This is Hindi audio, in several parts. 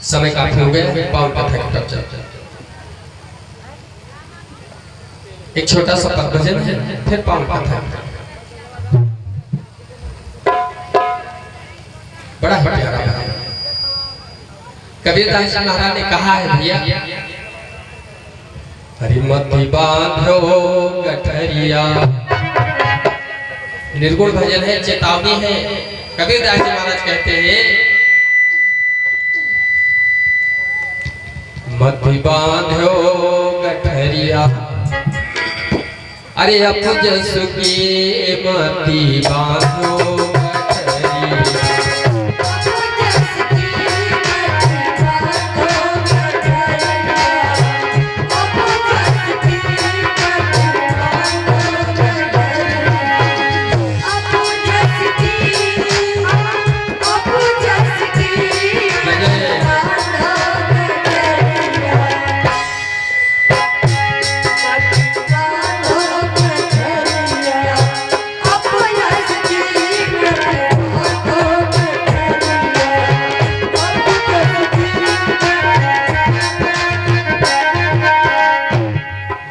समय काफी हो गया, पावन कथा की तरफ चलते हैं। एक छोटा सा पद भजन है, फिर पावन कथा। बड़ा ही प्यारा है। कबीरदास जी महाराज ने कहा है भैया, हरिमति बांधो गठरिया। निर्गुण भजन है, चेतावनी है। कबीरदास जी महाराज कहते हैं, मति बांधो गठरिया, अरे अपजस की मति बांधो गठरिया।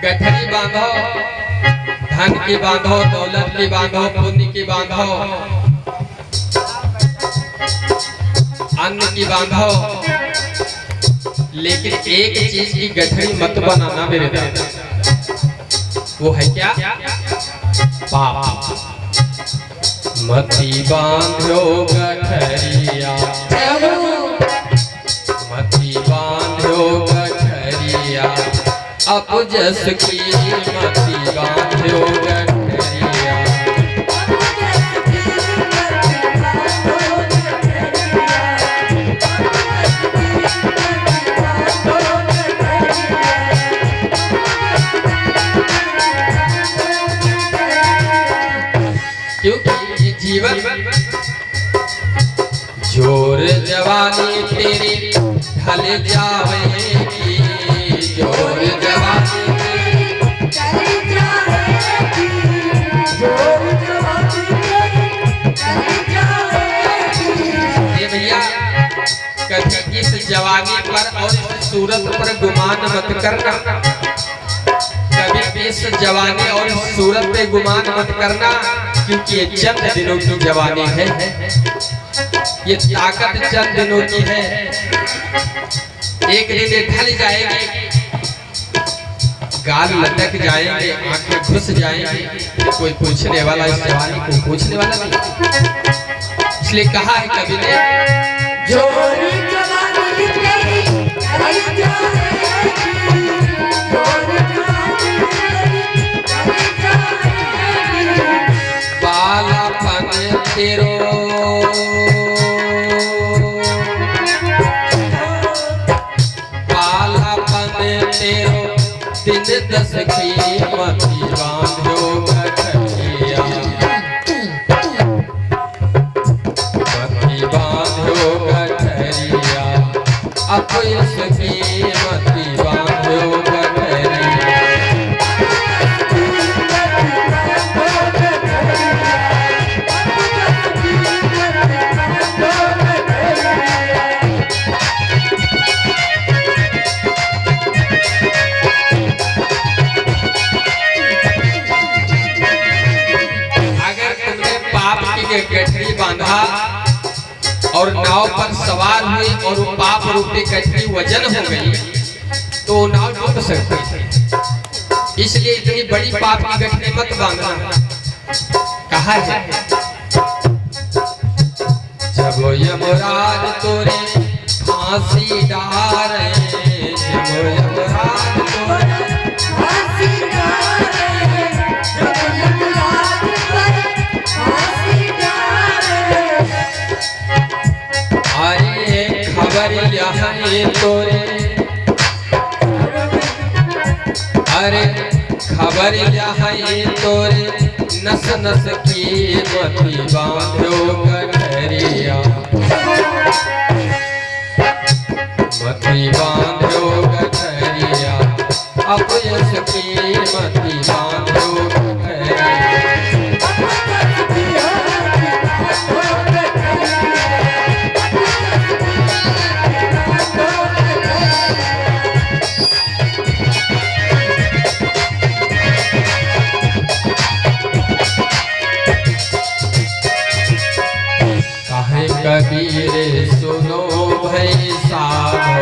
गठरी बांधो, धन की बांधो, दौलत की बांधो, पुण्य की बांधो, अन्न की बांधो, लेकिन एक चीज की गठरी मत बनाना मेरे दादा। वो है क्या? पाप। मति बांधो गठरिया, मति बांधो गठरिया, अपजस की मति बांधो गठरिया। क्योंकि ये जीवन जोर जवानी तेरी ढल जावेगी, जोर जवानी ढल जावेगी, जोर जवानी ढल जावेगी। ये भैया कभी इस जवानी पर और सूरत पर गुमान मत करना, कभी इस जवानी और सूरत पे गुमान मत करना, क्योंकि ये चंद दिनों की जवानी है, ये ताकत चंद दिनों की है। एक दिन ये ढल जाएगी, गाल लटक जाएंगे, आंखें घुस जाएंगी, कोई पूछने वाला इस जवानी को पूछने वाला नहीं। इसलिए कहा है कवि ने, जोर जवानी तेरी ढल जाएगी, जोर जवानी तेरी ढल जाएगी, बालापन तेरो दिन दस की मति बांधो गठरिया, मति बांधो गठरिया, अपजस की मति बांधो गठरिया। गठरी बांधा और नाव पर सवार हुए और वो पाप रूपी गठरी वजन हो गई, तो नाव डूब सकती थी। इसलिए इतनी बड़ी पाप की गठरी मत बांधना। कहा है, जब यमराज तोरे फांसी डारे, जब यमराज तोरे फांसी डारे, जब यमराज तोरे फांसी डारे, अरे खबर यहाँ तोरे, अरे खबर यहाँ तोरे, नस नस की मति बांधो गठरिया, मति बांधो गठरिया, अपजस की मति बांधो गठरिया। भई साधो।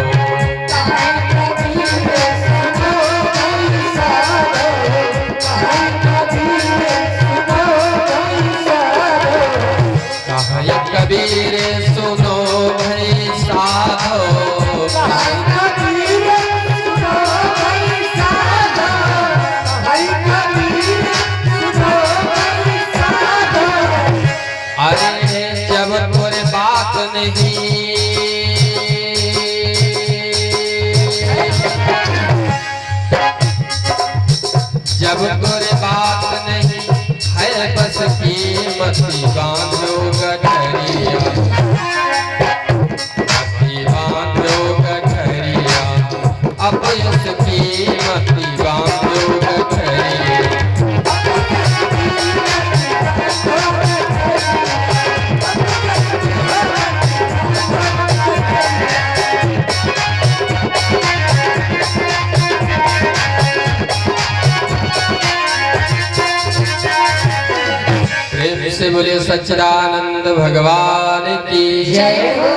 कहे कबीर सुनो भई साधो। अरे जब कोई बात नहीं, जब कोई बात नहीं है बस कीमती बांधो गठरिया, मती बांधो गठरिया, अब इस कीमती बांधो गठरिया। से बोले सच्चिदानंद भगवान की जय हो।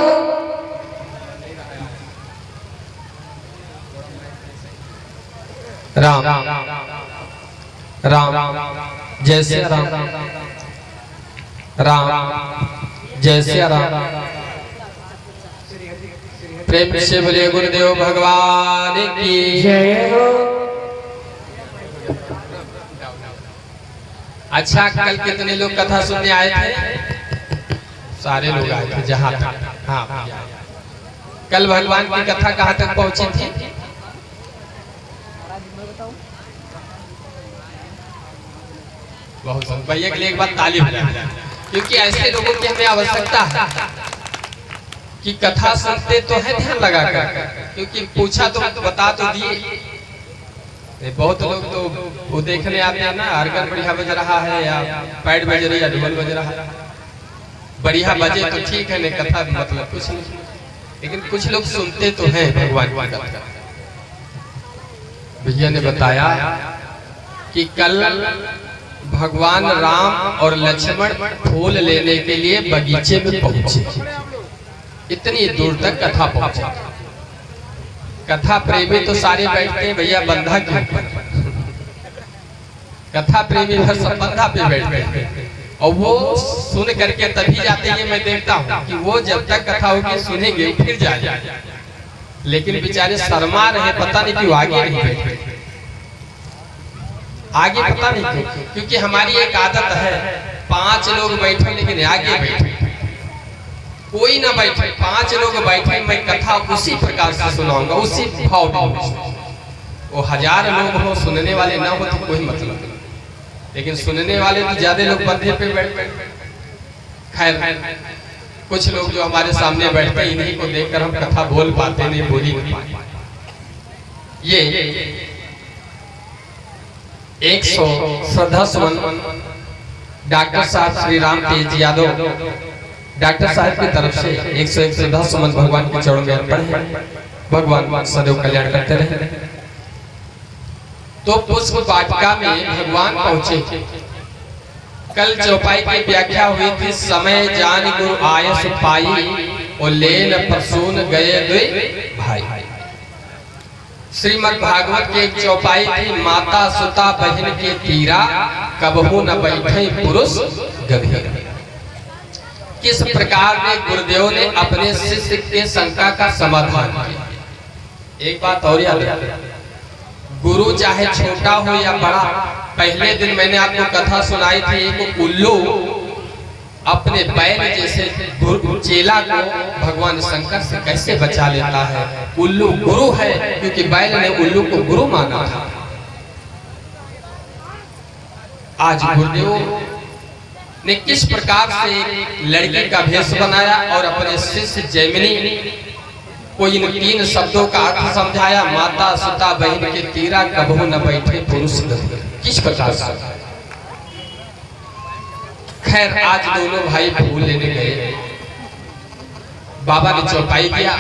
राम राम जय श्री राम, राम जय श्री राम। प्रेम से बोले गुरुदेव भगवान की जय हो। अच्छा, कल कितने लोग कथा सुनने आए थे? सारे लोग आए थे जहाँ तक। हाँ, कल भगवान की कथा कहाँ तक पहुंची थी? बहुत भैया के लिए एक बार ताली बजाएं, क्योंकि ऐसे लोगों की हमें आवश्यकता है कि कथा सुनते तो है ध्यान लगाकर, क्योंकि पूछा तो बता तो दिए। बहुत लोग तो वो देखने आते हैं ना, आर्गन बढ़िया बज रहा है या पैड बज रही है, ढोल बज रहा है, बढ़िया बजे तो ठीक है, नहीं कथा मतलब कुछ नहीं। लेकिन कुछ लोग सुनते तो हैं भगवान की कथा। भैया ने बताया कि कल भगवान राम और लक्ष्मण फूल लेने के लिए बगीचे में पहुंचे, इतनी दूर तक कथा पहुंचे। कथा प्रेमी तो सारे बैठते हैं भैया बंधा के ऊपर, कथा प्रेमी हर सब बंधा पे बैठते हैं और वो सुन करके तभी जाते हैं। मैं देखता हूँ कि वो जब तक कथा होगी सुनेंगे फिर जाएंगे, लेकिन बेचारे शर्मा रहे, पता नहीं क्यों आगे नहीं बैठे। आगे पता नहीं क्यों, क्योंकि हमारी एक आदत है 5 लोग बैठे लेकिन आगे बैठे, कोई ना बैठे, 5 लोग बैठे, मैं कथा उसी प्रकार से सुनाऊंगा, उसी भाव में। वो 1000 लोग हो, सुनने वाले ना हो तो कोई मतलब नहीं, लेकिन सुनने वाले तो ज्यादा लोग बंधे पे बैठ। खैर, कुछ लोग जो हमारे सामने बैठते हैं, इन्हीं को देखकर हम कथा बोल पाते नहीं, बोली नहीं पाते। ये 100 श्रद्धा सुमन डॉक्टर साहब श्री राम तेज यादव डॉक्टर साहब की तरफ से 101 श्रद्धा सुमन भगवान के चरणों में अर्पण है। भगवान सदैव कल्याण करते रहे। तो पुष्प वाटिका में भगवान पहुंचे। कल चौपाई की व्याख्या हुई थी, समय जान गुरु आयस पाई और लेन प्रसून गए द्वे भाई। श्रीमद् भागवत की एक चौपाई थी, माता सुता बहन के तीरा कबहू न बैठे पुरुष गधे। किस प्रकार ने गुरुदेव ने अपने शिष्य के शंका का समाधान किया। एक बात और याद रखिए, गुरु चाहे छोटा हो या बड़ा। पहले दिन मैंने आपको कथा सुनाई थी, एक उल्लू अपने बैल जैसे चेला को भगवान शंकर से कैसे बचा लेता है। उल्लू गुरु है, क्योंकि बैल ने उल्लू को गुरु माना था। आज गुरुदेव ने किस प्रकार से एक लड़की का भेष बनाया और अपने शिष्य जैमिनी को इन 3 शब्दों का अर्थ समझाया, माता सुता बहन के तीरा कबहू न बैठे पुरुष गधे। किस प्रकार से? खैर, आज दोनों भाई फूल लेने गए, बाबा ने चौपाई किया,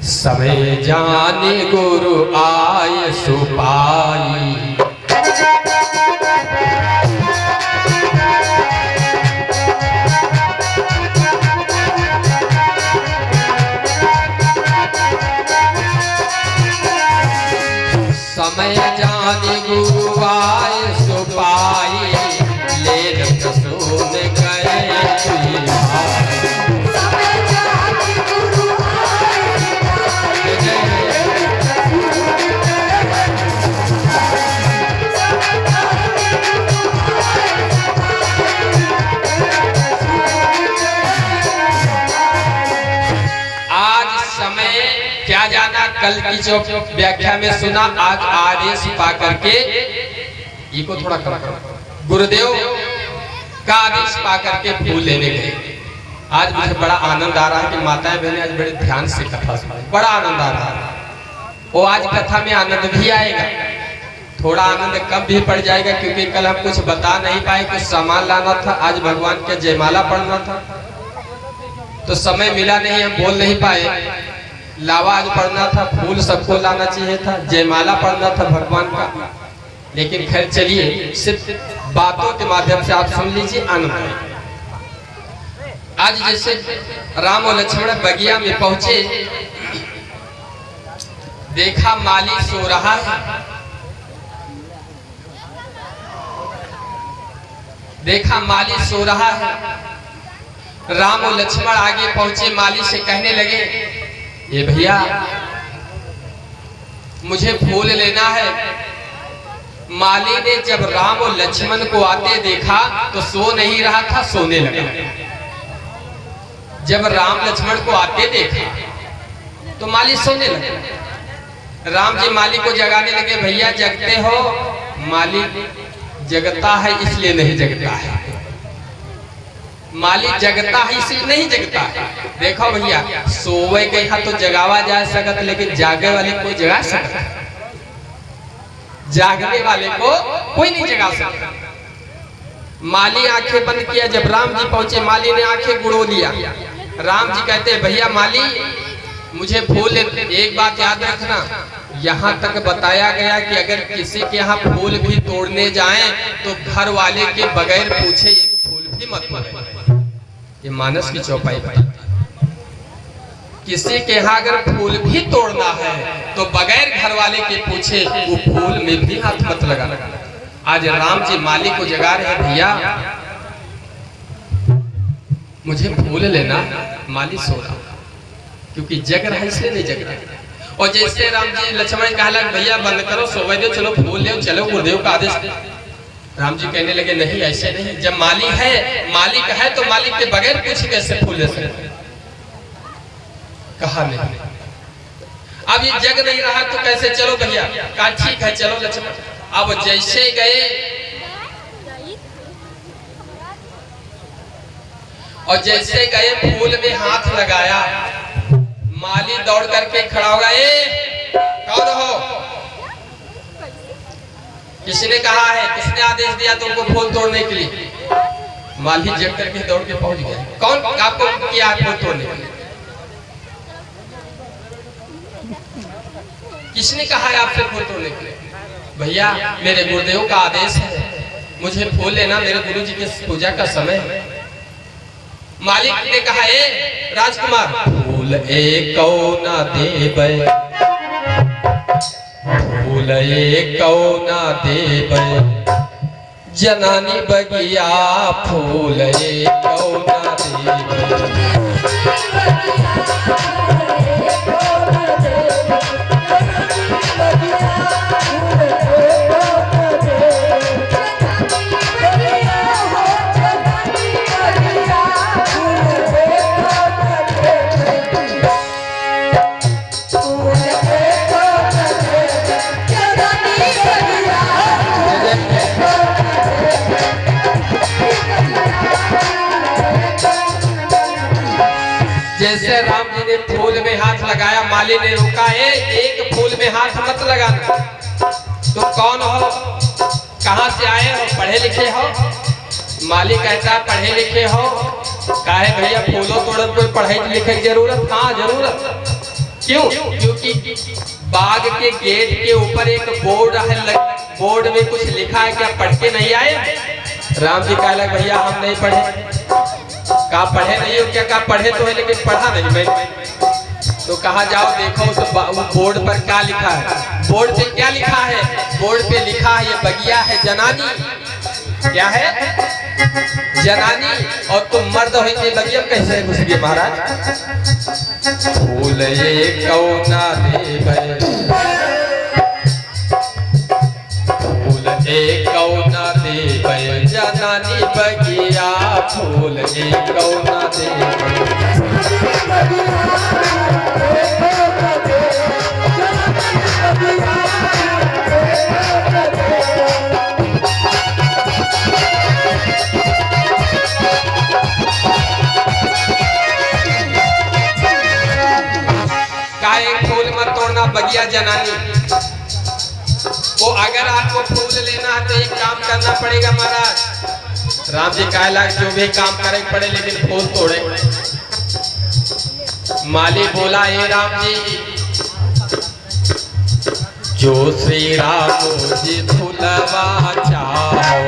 समय जाने गुरु आय सुपाई। समय जानी गुरु आए सो पाई ले प्रसून गए क्या जाना कल की जो व्याख्या में सुना, आज आदेश पा करके ये को थोड़ा कम करो, गुरुदेव का आदेश पा करके फूल लेने गए। आज मुझे बड़ा आनंद आ रहा है कि माताएं बहनें आज बड़े ध्यान से कथा सुनाई, बड़ा आनंद आ रहा है। वो आज कथा में आनंद भी आएगा, थोड़ा आनंद कम भी पड़ जाएगा, क्योंकि कल हम कुछ बता नहीं पाए, कुछ सामान लाना था, आज भगवान के जयमाला पढ़ना था तो समय मिला नहीं, हम बोल नहीं पाए। लावा आज पढ़ना था, फूल सबको लाना चाहिए था, जयमाला पढ़ना था भगवान का, लेकिन खैर चलिए सिर्फ बातों के माध्यम से आप सुन लीजिए, आनंद। आज जैसे राम और लक्ष्मण बगिया में पहुंचे, देखा माली सो रहा है, देखा माली सो रहा है। राम और लक्ष्मण आगे पहुंचे, माली से कहने लगे, ये भैया मुझे फूल लेना है। माली ने जब राम और लक्ष्मण को आते देखा तो सो नहीं रहा था, सोने लगा। जब राम लक्ष्मण को आते देखा तो माली सोने लगा। राम जी माली को जगाने लगे, भैया जगते हो? माली जगता है इसलिए नहीं जगता है, माली जगता है इसलिए नहीं जगता है। देखो भैया, सोवे के यहाँ तो जगावा जा सकता, लेकिन जागे वाले को जगा सकता, जागने वाले को कोई नहीं जगा सकता। माली आंखें बंद किया, जब राम जी पहुंचे माली ने आंखें गुड़ो लिया। राम जी कहते भैया माली मुझे फूल, एक बात याद रखना, यहाँ तक बताया गया कि अगर किसी के यहाँ फूल भी तोड़ने जाएं तो घर वाले के बगैर पूछे एक फूल भी मत तोड़े। ये मानस की चौपाई बताई, किसी के यहाँ अगर फूल भी तोड़ना है तो बगैर घर वाले के पूछे वो फूल में भी हाथ मत लगाना। आज राम जी माली को जगा रहे, भैया मुझे फूल लेना। माली सो रहा, क्योंकि जग रहा इसलिए नहीं जग रहा। और जैसे राम जी लक्ष्मण कहा लग, भैया बंद करो, सोवे दो, चलो फूल ले, चलो गुरुदेव का आदेश। राम जी कहने लगे, नहीं ऐसे नहीं, जब माली है, मालिक है तो मालिक के बगैर पूछे कैसे फूल ले सकते? कहा नहीं, अब ये जग नहीं रहा तो कैसे? चलो भैया, कहा ठीक है चलो लक्ष्मण। अब जैसे गए और जैसे गए फूल में हाथ लगाया, माली दौड़ करके खड़ा हो गया, कौन हो? किसने कहा है, किसने आदेश दिया तुमको फूल तोड़ने के लिए? माली जग करके दौड़ के पहुंच गया, कौन आपको किया है फूल तोड़ने के लिए? किसने कहा है आपसे फूल तोड़ने के लिए? भैया मेरे गुरुदेव का आदेश है, मुझे फूल लेना, मेरे गुरु जी की पूजा का समय है। मालिक ने कहा, ए राजकुमार, फूल एक कौना देबै, फूल एक कौना देबै, जनानी बगिया फूल एक कौना देबै। जैसे राम जी ने फूल में हाथ लगाया, माली ने रोका, एक फूल में हाथ मत लगाना। तो कौन हो, कहां से आए हो, पढ़े लिखे हो? माली कहता पढ़े लिखे हो। काहे भैया फूलों तोड़े कोई पढ़ाई लिखे की जरूरत? हाँ जरूरत। क्यों? क्योंकि बाग के गेट के ऊपर एक बोर्ड है, बोर्ड में कुछ लिखा है, क्या पढ़ के नहीं आए? राम जी कहला, भैया हम नहीं पढ़े। कहा पढ़े नहीं हो क्या? कहा पढ़े तो है लेकिन पढ़ा नहीं मैं। तो कहा जाओ देखो उस बोर्ड पर क्या लिखा है। बोर्ड पे क्या लिखा है? बोर्ड पे लिखा है ये बगिया है जनानी। क्या है? जनानी। और तुम मर्द होंगे बगिया कैसे घुस गए महाराज? फूल ये कौना देबै, फूल ये कौना देबै जनानी बगिया, फूल ये कौना देबै। तोड़ना बगिया जनानी। वो अगर आपको फूल लेना है तो एक काम करना पड़ेगा महाराज। राम जी कहला जो भी काम करे पड़े लेकिन फूल तोड़े। माली बोला हे राम जी, जो श्री राम जी फूलवा चाहो,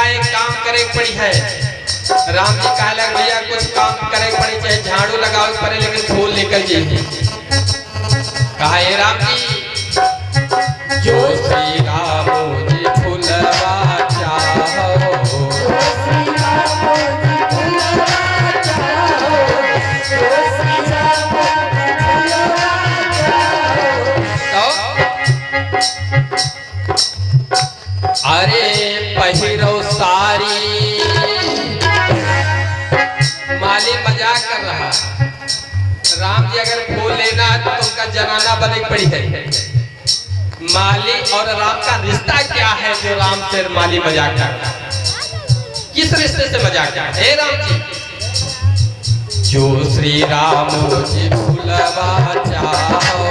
एक काम करे पड़ी है। राम जी कहला भैया कुछ काम करे पड़ी, चाहे झाड़ू लगाओ पड़े लेकिन फूल निकल जाए। कहा हे राम जी, जो श्री राम जी फूलवा चाहो, अरे पहिरो सारी। माली मजाक कर रहा। राम जी अगर फूल लेना है तो उनका जनाना बने पड़ी है। माली और राम का रिश्ता क्या है जो राम से माली मजाक कर रहा? किस रिश्ते से मजाक कर? हे राम जी, जो श्री राम जी फूलवा चाहो,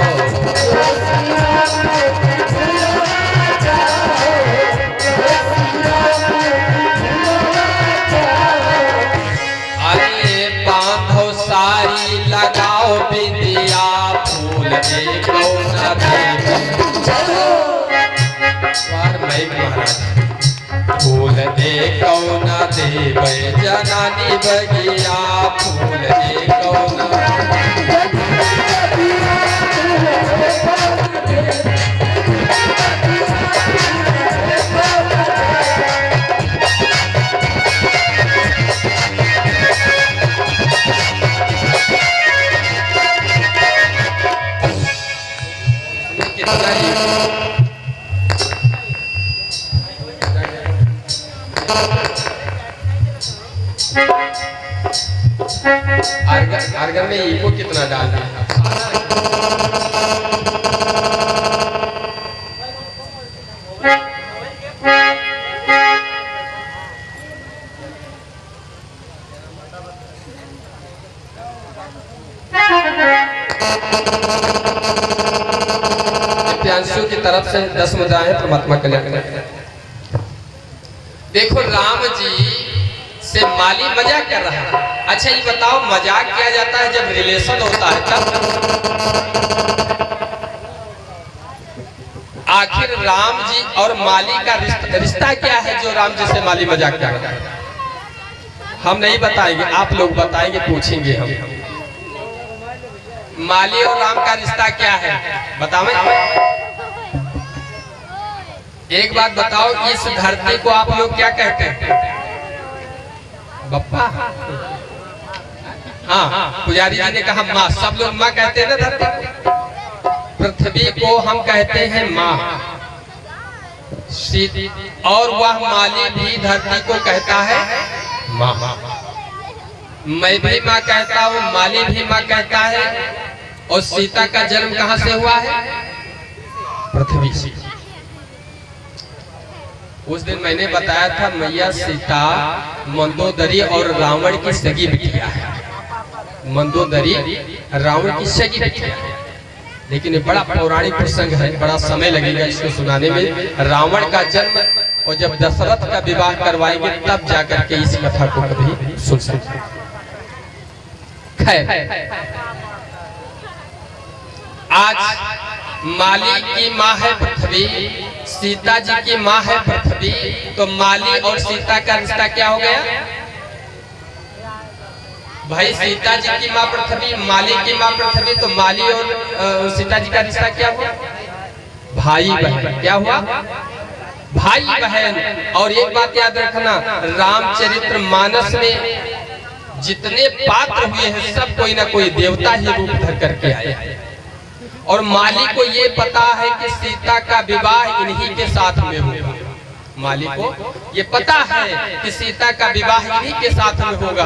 लगाओ बिंदिया, फूल देखो न देबै, फूल देखो न देबै जनानी बगिया, फूल देखो न। आर्गन में ईको कितना डाल दिया? प्यांशु की तरफ से 10 मुद्राएं है परमात्मा कल्याण करें। देखो राम जी से माली मजाक कर रहा है। अच्छा ये बताओ मजाक किया जाता है जब रिलेशन होता है तब? आखिर राम जी और माली का रिश्ता क्या है जो राम जी से माली मजाक कर रहा है? हम नहीं बताएंगे, आप लोग बताएंगे, पूछेंगे हम। माली और राम का रिश्ता क्या है बतावें? एक बात बताओ, इस धरती को आप लोग क्या कहते हैं? बप्पा? हाँ, पुजारी जी ने कहा माँ। सब लोग माँ कहते हैं ना धरती को। पृथ्वी को हम कहते हैं माँ, और वह माली भी धरती को कहता है माँ। मैं भी माँ कहता हूँ, माली भी माँ कहता है। और सीता का जन्म कहाँ से हुआ है? पृथ्वी से। उस दिन मैंने बताया था मैया सीता मंदोदरी और रावण की सगी बिटिया है। मंदोदरी रावण की सगी बिटिया है। लेकिन ये बड़ा पौराणिक प्रसंग है, बड़ा समय लगेगा इसको सुनाने में। रावण का जन्म और जब दशरथ का विवाह करवाएंगे तब जाकर के इस कथा को कभी सुन सकते। आज माली की माँ है पृथ्वी, सीता जी की माँ है पृथ्वी, तो माली और सीता का रिश्ता क्या हो गया भाई? सीता जी की माँ पृथ्वी, माली की माँ पृथ्वी, तो माली और सीता जी का रिश्ता क्या हुआ? भाई बहन। क्या हुआ? भाई बहन। और एक बात याद रखना, रामचरित्र मानस में जितने पात्र हुए हैं सब कोई ना कोई देवता ही रूप धर करके आए। और माली को ये पता है कि सीता का विवाह इन्हीं के साथ में होगा। माली को ये पता है कि सीता का विवाह इन्हीं के साथ में होगा।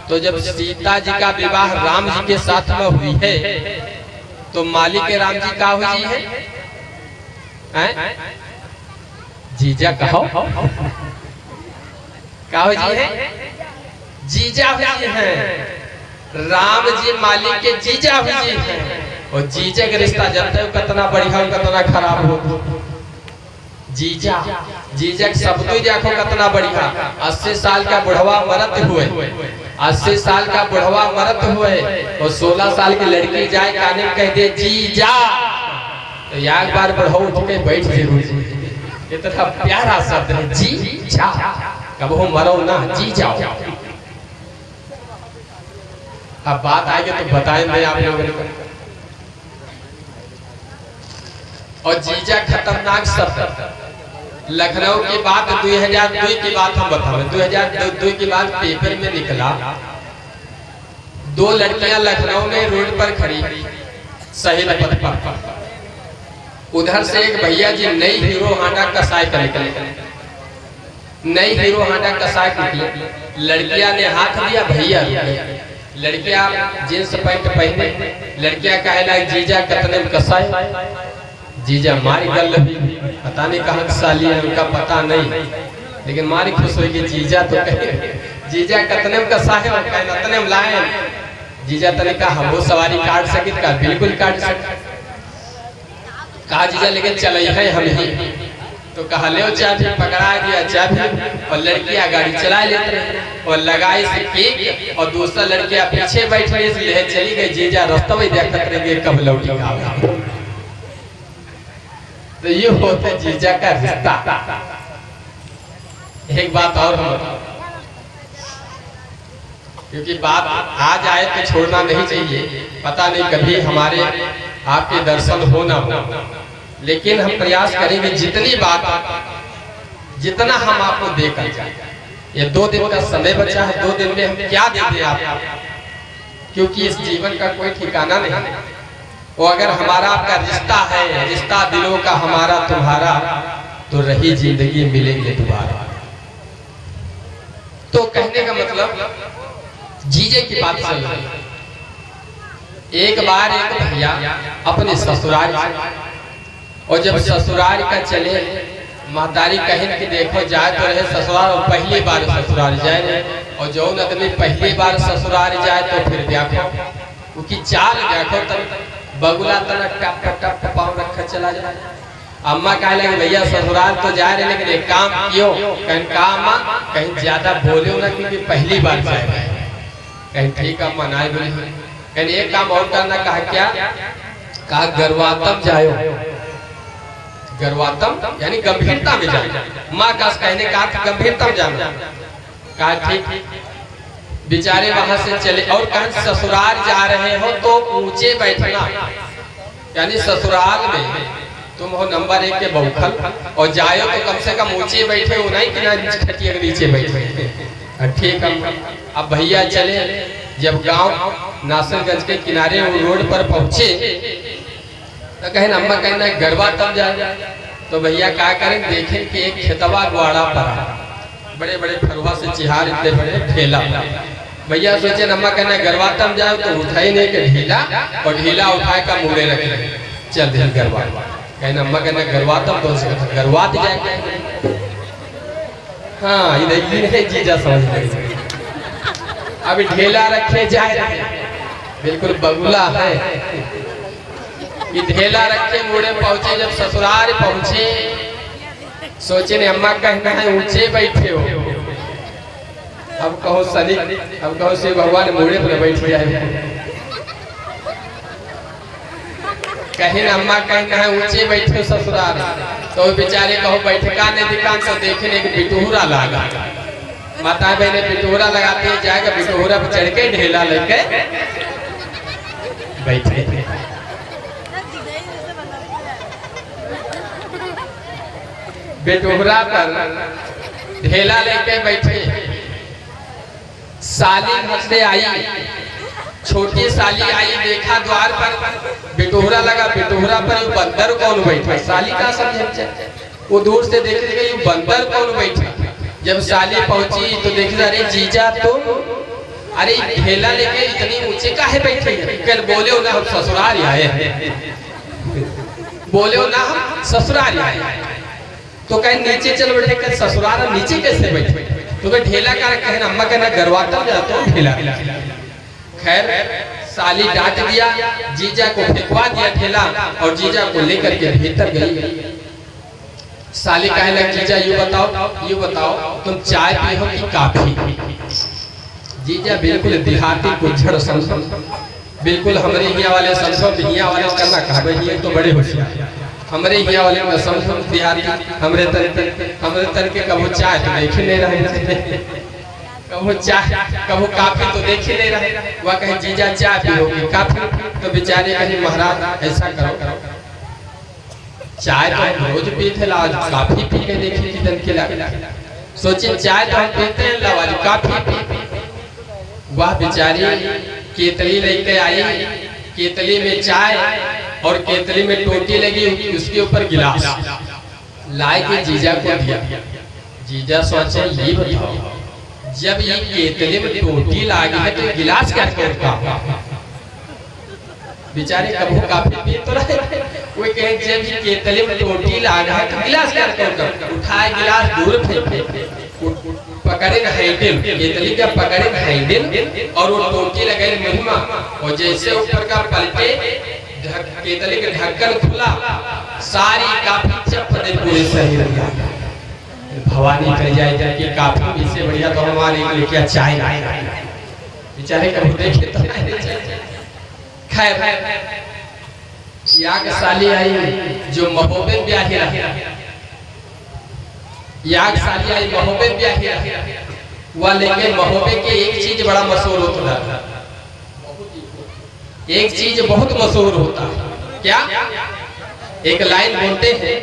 तो जब सीता जी का विवाह राम जी के साथ में हुई है, तो माली के राम जी का हुई है? जीजा कहो, का हुई है? जीजा हुई है। राम जी माली के जीजा हुई है। और जीजा का रिश्ता जानते हो कितना बढ़िया और कितना खराब हो? जीजा, जीजा के शब्द ही देखो कितना बढ़िया। 80 साल का बुढ़वा मरत हुए, 80 साल का बुढ़वा मरत हुए और 16 साल की लड़की जाए काने में कह दे जीजा, तो एक बार बुढ़वा उठ के बैठ जरूर। इतना प्यारा शब्द है जीजा। कब हो मरो ना, जी जाओ। अब बात आएगी तो बताएंगे आप लोगों को। और जीजा खतरनाक शब्द। लखनऊ की बात 2002 की बात हम बता रहे। 2002 की बात पेपर में निकला, 2 लड़कियां लखनऊ में रोड पर खड़ी, शहीद पथ पर। उधर से एक भैया जी नई हीरो हांडा का साइकिल निकले, नई हीरो हांडा का साइकिल निकले। लड़कियां ने हाथ दिया, भैया लड़कियां जींस पैंट पहने, लड़कियां कहे लगे जीजा कितने में कसाए? जीजा मारी गल, पता नहीं कहाँ साली है उनका पता नहीं, लेकिन मारी खुश होगी। जीजा तो कहे जीजा कितने में कसाए? कितने में लाए? जीजा तने कहा हम वो सवारी काट सके? का बिल्कुल काट सके। कहा जीजा लेकिन चले है हम ही। तो कहा ले चाबी, पकड़ा दिया चाबी और लड़कियां गाड़ी चला लेते रहे और लगाई से केक और दूसरा लड़कियां पीछे बैठ रही इसलिए चली गई। जीजा रास्ता में देखते रहेंगे कब लौटी। तो ये होता जीजा का रिश्ता। एक बात और क्योंकि बात आ जाए तो छोड़ना नहीं चाहिए। पता नहीं कभी हमारे आपके दर्शन हो ना हो, लेकिन हम प्रयास करेंगे जितनी बात, जितना हम आपको देकर जाए। ये 2 दिन का समय बचा है, 2 दिन में हम क्या दे दें आप, क्योंकि इस जीवन का कोई ठिकाना नहीं। वो अगर हमारा आपका रिश्ता है, रिश्ता दिलों का हमारा तुम्हारा, तो रही जिंदगी मिलेंगे दोबारा। तो कहने का मतलब जीजे की बात चल रही। एक बार एक भैया अपने ससुराल, और जब ससुराल का चले, महतारी कहिन कि देखो जाए तो रहे ससुराल, और पहली बार ससुराल जाए रहे। और जो आदमी पहली बार ससुराल जाए तो फिर देखो क्योंकि चाल देखो तब बगुला तना टप टप पाँव रखा चला जाए। अम्मा कह लगे भैया ससुराल तो जा रहे, लेकिन एक काम क्यों? कहीं काम कहीं ज्यादा बोले ना, क्योंकि पहली बार जाए। कहीं ठीक अम्मा ना बोले, कहीं एक काम और करना। कहा क्या? कहा गरवातम जायो। गरवातम यानी गंभीरता में जाना। माँ का कहने का गंभीरता में जाना। कहा ठीक। बेचारे वहां से चले और कहीं ससुराल जा रहे हो तो ऊंचे बैठना, यानी ससुराल में तुम हो नंबर 1 के बौखल, और जायो तो कम से कम ऊंचे बैठे हो, नहीं कि खटिया के नीचे बैठे। ठीक है। अब भैया चले, जब गांव नासिरगंज के किनारे रोड पर पहुंचे तो कहें अम्मा कहना गरबा तब जाए। तो भैया क्या करें? देखें कि एक खेतवा ग्वाड़ा पड़ा, बड़े बड़े फरुआ से चिहार, इतने बड़े ठेला। भैया सोचे अम्मा कहना गरबा तब जाओ, तो उठाई नहीं के ढीला, और ढीला उठाए का मुड़े रखे। चल दे गरबा। कहना अम्मा कहना गरबा तब तो गरबात जाए। हाँ ये जीजा समझ गई। अभी ढेला रखे जाए, बिल्कुल बगुला है। ये ढेला रखे मुड़े पहुंचे, जब ससुराल पहुंचे सोचे ने अम्मा कहना है ऊंचे बैठे हो। अब कहो शनि, अब कहो शिव भगवान मुड़े पर बैठ जाए। कहीं अम्मा कहीं है ऊंचे बैठे ससुराल, तो बेचारे कहो बैठका नहीं दिखान तो देखने के बिटोरा लगा। माता बहने बिटोरा लगाते हैं, जाएगा बिटोरा पर चढ़ के ढेला लेके बैठे। बिटोरा पर ढेला लेके बैठे। साली घर से आई, छोटी साली आई, देखा द्वार पर बिटोरा लगा, बिटोरा पर बंदर कौन बैठा। साली का समझे, वो दूर से देख रही बंदर कौन बैठा। जब साली पहुंची तो देखा अरे जीजा तो अरे ढेला लेके इतनी ऊंचे काहे बैठे। कल बोले हो ना हम ससुराल आए हैं, बोले हो ना हम ससुराल आए हैं। तो कहीं नीचे चल बैठे, कल ससुराल नीचे कैसे बैठे। तो कहीं ढेला का कहना अम्मा कहना गरवाता जाता हूँ ढेला। खैर साली डांट दिया, जीजा को फेंकवा दिया ठेला और जीजा को लेकर के भीतर गई। साली कहे लग जीजा यू बताओ तुम चाय पी हो कि काफी। जीजा बिल्कुल देहाती कुछड़ समझो, बिल्कुल हमरे हिया वाले समझो, हिया वाले करना कहा ये तो बड़े होशियार। हमरे हिया वाले में समझो देहाती, हमरे तन के कबो चाय तो देख नहीं रहे, कबो चाय कबो काफी तो देख नहीं रहे। वह कहे जीजा चाय पियोगे काफी, तो बेचारे कहे महाराज ऐसा करो चाय तो रोज पीते ला, आज काफी पी के देखिए कितन के लगे। सोचे चाय तो हम पीते हैं ला, आज काफी पी। वह बेचारी केतली लेके आई, केतली में चाय और केतली में टोटी लगी, उसके ऊपर गिलास लाए के जीजा को दिया। जीजा सोचे ये बताओ जब ये केतली में टोटी लगी है तो गिलास क्या करता। बेचारे कबू काफी पी तो रहे, वो कहे जब ये केतली में टोटी लगा है तो गिलास क्या करता। उठाए गिलास दूर फेंके, पकड़े हैंडल, केतली का पकड़े हैंडल और वो टोटी लगे मुंह में, और जैसे ऊपर का पलटे केतली का ढक्कन खुला, सारी काफी चप्पल पूरे शरीर में। भवानी कह जाए कि काफी इससे बढ़िया तो हमारे लिए चाय लाए। बेचारे कभी देखे तो खैर याग साली आई जो महोबे ब्याही रही, याग साली आई महोबे ब्याही रही। वह लेके महोबे के एक चीज बड़ा मशहूर होता है, एक चीज बहुत मशहूर होता है। क्या? एक लाइन बोलते हैं,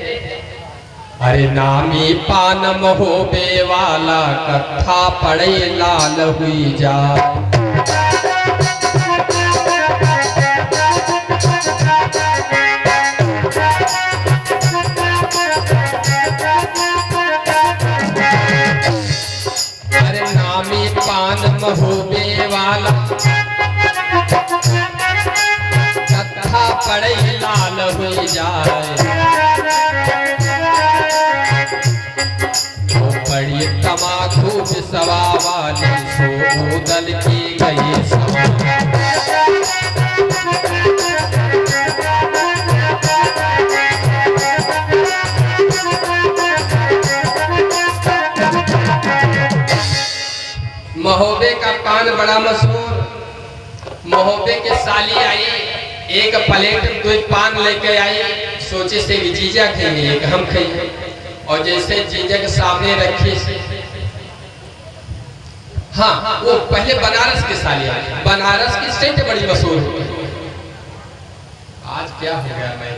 अरे नामी पान महोबे वाला कथा पड़े लाल हुई जा। महोबे वाला कथा पड़े लाल हो जाए, वो पड़ी तमाकू सवा वाली सो दल की गई महोबे का पान बड़ा मशहूर। महोबे के साली आई, एक प्लेट दो पान लेके आई, सोचे से जीजा खाएंगे एक हम खाएंगे, और जैसे जीजा के सामने रखी। हाँ वो पहले बनारस की साली आई, बनारस की सेंट बड़ी मशहूर है। आज क्या हो गया मैं,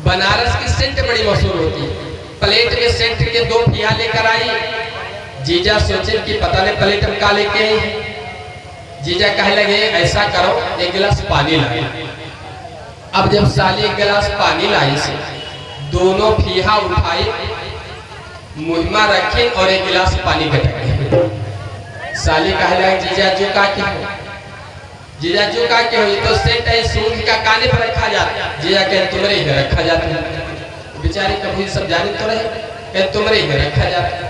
बनारस की सेंट बड़ी मशहूर होती है। प्लेट में सेंट के दो पिया लेकर आई। जीजा सोचे कि पता नहीं प्लेट में का लेके आई। जीजा कहे लगे ऐसा करो एक गिलास पानी ला। अब जब साली एक गिलास पानी लाई से दोनों फीहा उठाई, मुहिमा रखी और एक गिलास पानी गटके। साली कहे लगे जीजा जो का के हो, जीजा जो का के हो, ये तो सेंट है सूंघ का काने पर रखा जाता। जीजा कहे तुम्हारे ही रखा जाता है। बेचारी कभी सब जाने तो रहे, कहे तुम्हारे ही रखा जाता।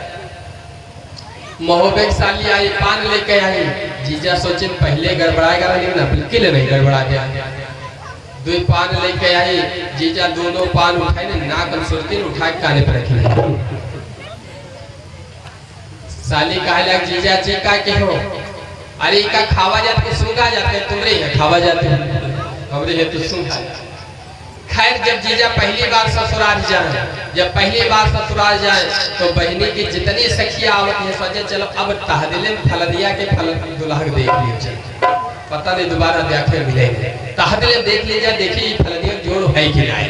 महोबे साली आई, पान लेके आई। जीजा सोचे पहले गड़बड़ाएगा लेकिन ना बिल्कुल नहीं गड़बड़ा गया। दो पान लेके आई, जीजा दोनों पान उठाए ना नाक सुरती उठा के काने पर रखी। साली कहे लग जीजा जी का के हो, अरे का खावा जाते सूंघा जाते, तुम्हारे है खावा जाते, हमरे है तो सूंघा। खैर जब जीजा पहली बार ससुराल जाए, जब पहली बार ससुराल जाए तो बहनी की जितनी सखियां आवत है सोचे चलो अब तहदिले में फलदिया के फल दुल्हा देख लीजिए, पता नहीं दोबारा देखे मिलेंगे, तहदिले देख लीजिए, देखिए फलदिया जोड़ है कि नहीं।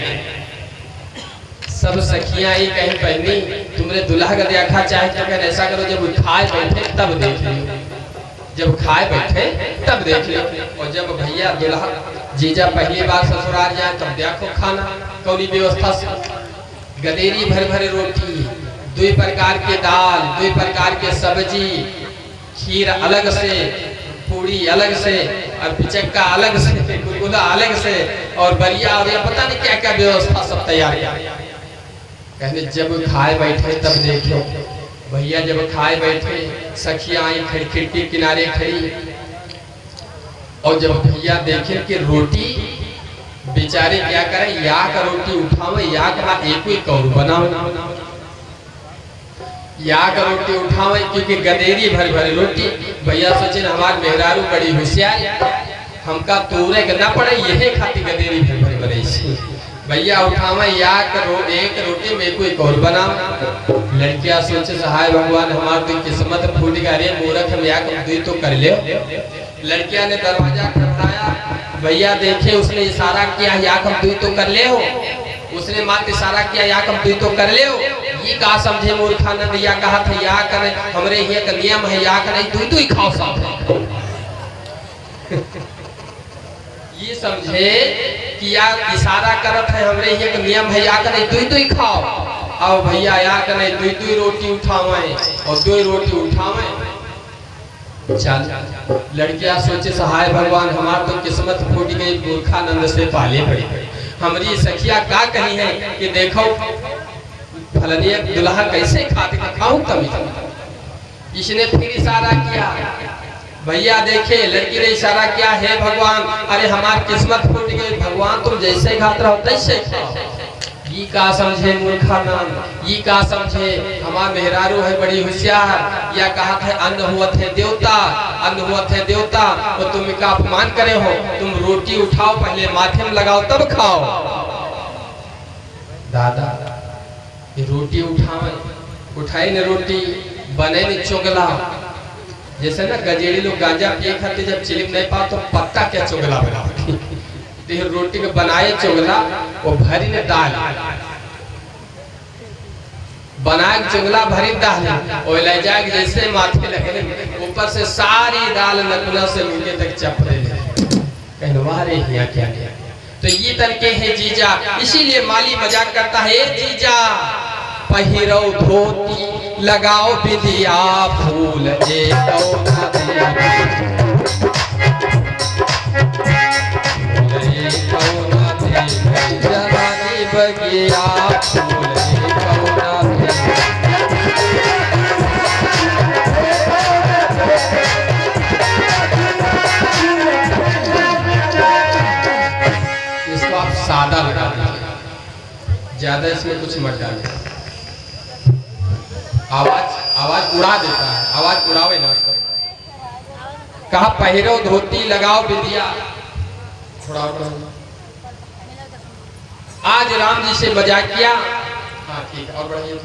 सब सखियां ही कहीं बहनी तुमने दुल्हा का देखा चाहे तो कहते ऐसा करो जब खाए बैठे तब देख लियो, जब खाए बैठे तब देख लियो। और जब भैया दुल्हा जीजा पहली बार ससुराल जाए तब देखो खाना कौनी व्यवस्था से, गदेरी भर भर रोटी, 2 प्रकार के दाल, 2 प्रकार के सब्जी, खीर अलग से, पूरी अलग से, और पिचक्का अलग से, गुलगुला अलग से, और बलिया और पता नहीं क्या क्या व्यवस्था सब तैयार किया। कहने जब खाए बैठे तब देखो भैया, जब खाए बैठे सखियां आई खिड़की किनारे खड़ी, और जब भैया देखे कि रोटी बेचारे क्या करें, या का रोटी उठावे या का एक ही कौर बनाओ, या का रोटी उठावे क्योंकि गदेरी भर भर रोटी। भैया सोचे हमार मेहरारू बड़ी होशियार, हमका तोरे के ना पड़े यही खाती गदेरी भर भर बने, भैया उठावे या करो एक रोटी में कोई कौर बनाओ। लड़कियां सोचे सहाय भगवान हमार तो किस्मत फूट गया रे मूर्ख, हम या कम तो कर ले। लड़कियां ने दरवाजा खटखटाया, भैया देखे उसने इशारा किया या कम तो कर ले हो, उसने मात्र इशारा किया या कम तो कर ले हो। ये कहा समझे मूर्खानंद, या कहा था या करे हमरे ये का नियम है या करे तू ही खाओ साथ। ये समझे कि या इशारा करत है हमरे ये का नियम है या करे तू ही खाओ। अब भैया या करे 2 रोटी उठावे और 2 रोटी उठावे। चल लड़कियां सोचे सहाय भगवान हमार तो किस्मत फूट गई, मूर्खानंद से पाले पड़ी। हमारी सखिया का कही है कि देखो फलनिया दुल्हा कैसे खाते खाऊं कभी। इसने फिर इशारा किया, भैया देखे लड़की ने इशारा किया हे भगवान अरे हमार किस्मत फूट गई, भगवान तुम जैसे खाते रहो तैसे खाओ। ये का समझे मूर्खानंद, ये का समझे हमार मेहरारू है बड़ी होशियार, या कहा था अन्न हुआ थे देवता, अन्न हुआ थे देवता, तो तुम इनका अपमान करे हो। तुम रोटी उठाओ पहले माथे में लगाओ तब खाओ। दादा ये रोटी उठाए न रोटी बने न चोगला, जैसे ना गजेड़ी लोग गांजा पिए खाते जब चिलिम नहीं पाओ तो पत्ता क्या चोगला बना रोटी के बनाए चोगला वो भरी ने दाल बनाए चोगला भरी दाल और ले जाए जैसे माथे लगे ऊपर से सारी दाल नकुला से नीचे तक चपड़े कहनवारे हिया क्या क्या। तो ये तरीके है जीजा, इसीलिए माली मजाक करता है जीजा पहिरो धोती लगाओ बिंदिया फूल बगिया इसको आप सादा लगा दीजिए, ज्यादा इसमें कुछ मत डालिए, आवाज उड़ा देता है, आवाज उड़ावे ना उसको। कहा पहिरो धोती लगाओ बिंदिया, थोड़ा आज राम जी से मजाक किया। हाँ ठीक है और बढ़िया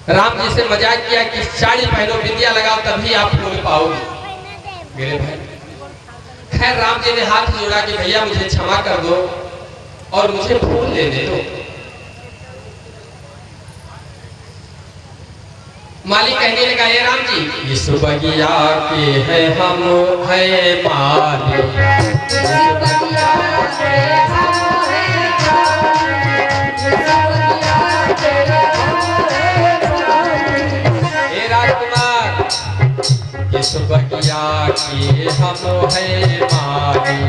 राम जी से मजाक किया कि साड़ी पहनो बिंदिया लगाओ तभी आप फूल पाओगे मेरे भाई। खैर राम जी ने हाथ जोड़ा कि भैया मुझे क्षमा कर दो और मुझे फूल लेने दो। माली कहने लगा ये राम जी इस बगिया के है हम है माली, इस बगिया के हम है माली,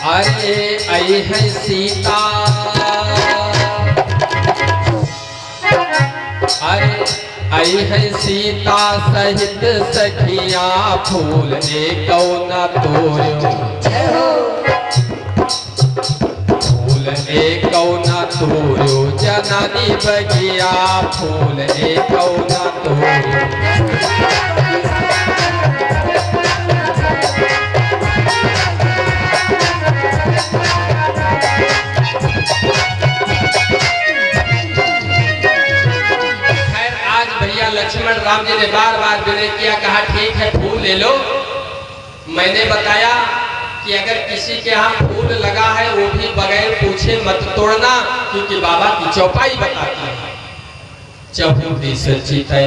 अरे आई है सीता, अरे आई है सीता सहित सखिया फूल एक न तोड़ो, फूल एक न तोयो जननी बगिया फूल एक न तोयो। खैर आज भैया लक्ष्मण राम जी ने बार बार विनय किया, कहा ठीक है फूल ले लो। मैंने बताया कि अगर किसी के यहाँ फूल लगा है वो भी बगैर पूछे मत तोड़ना, क्योंकि बाबा की चौपाई बताती है। चहुदिस चितै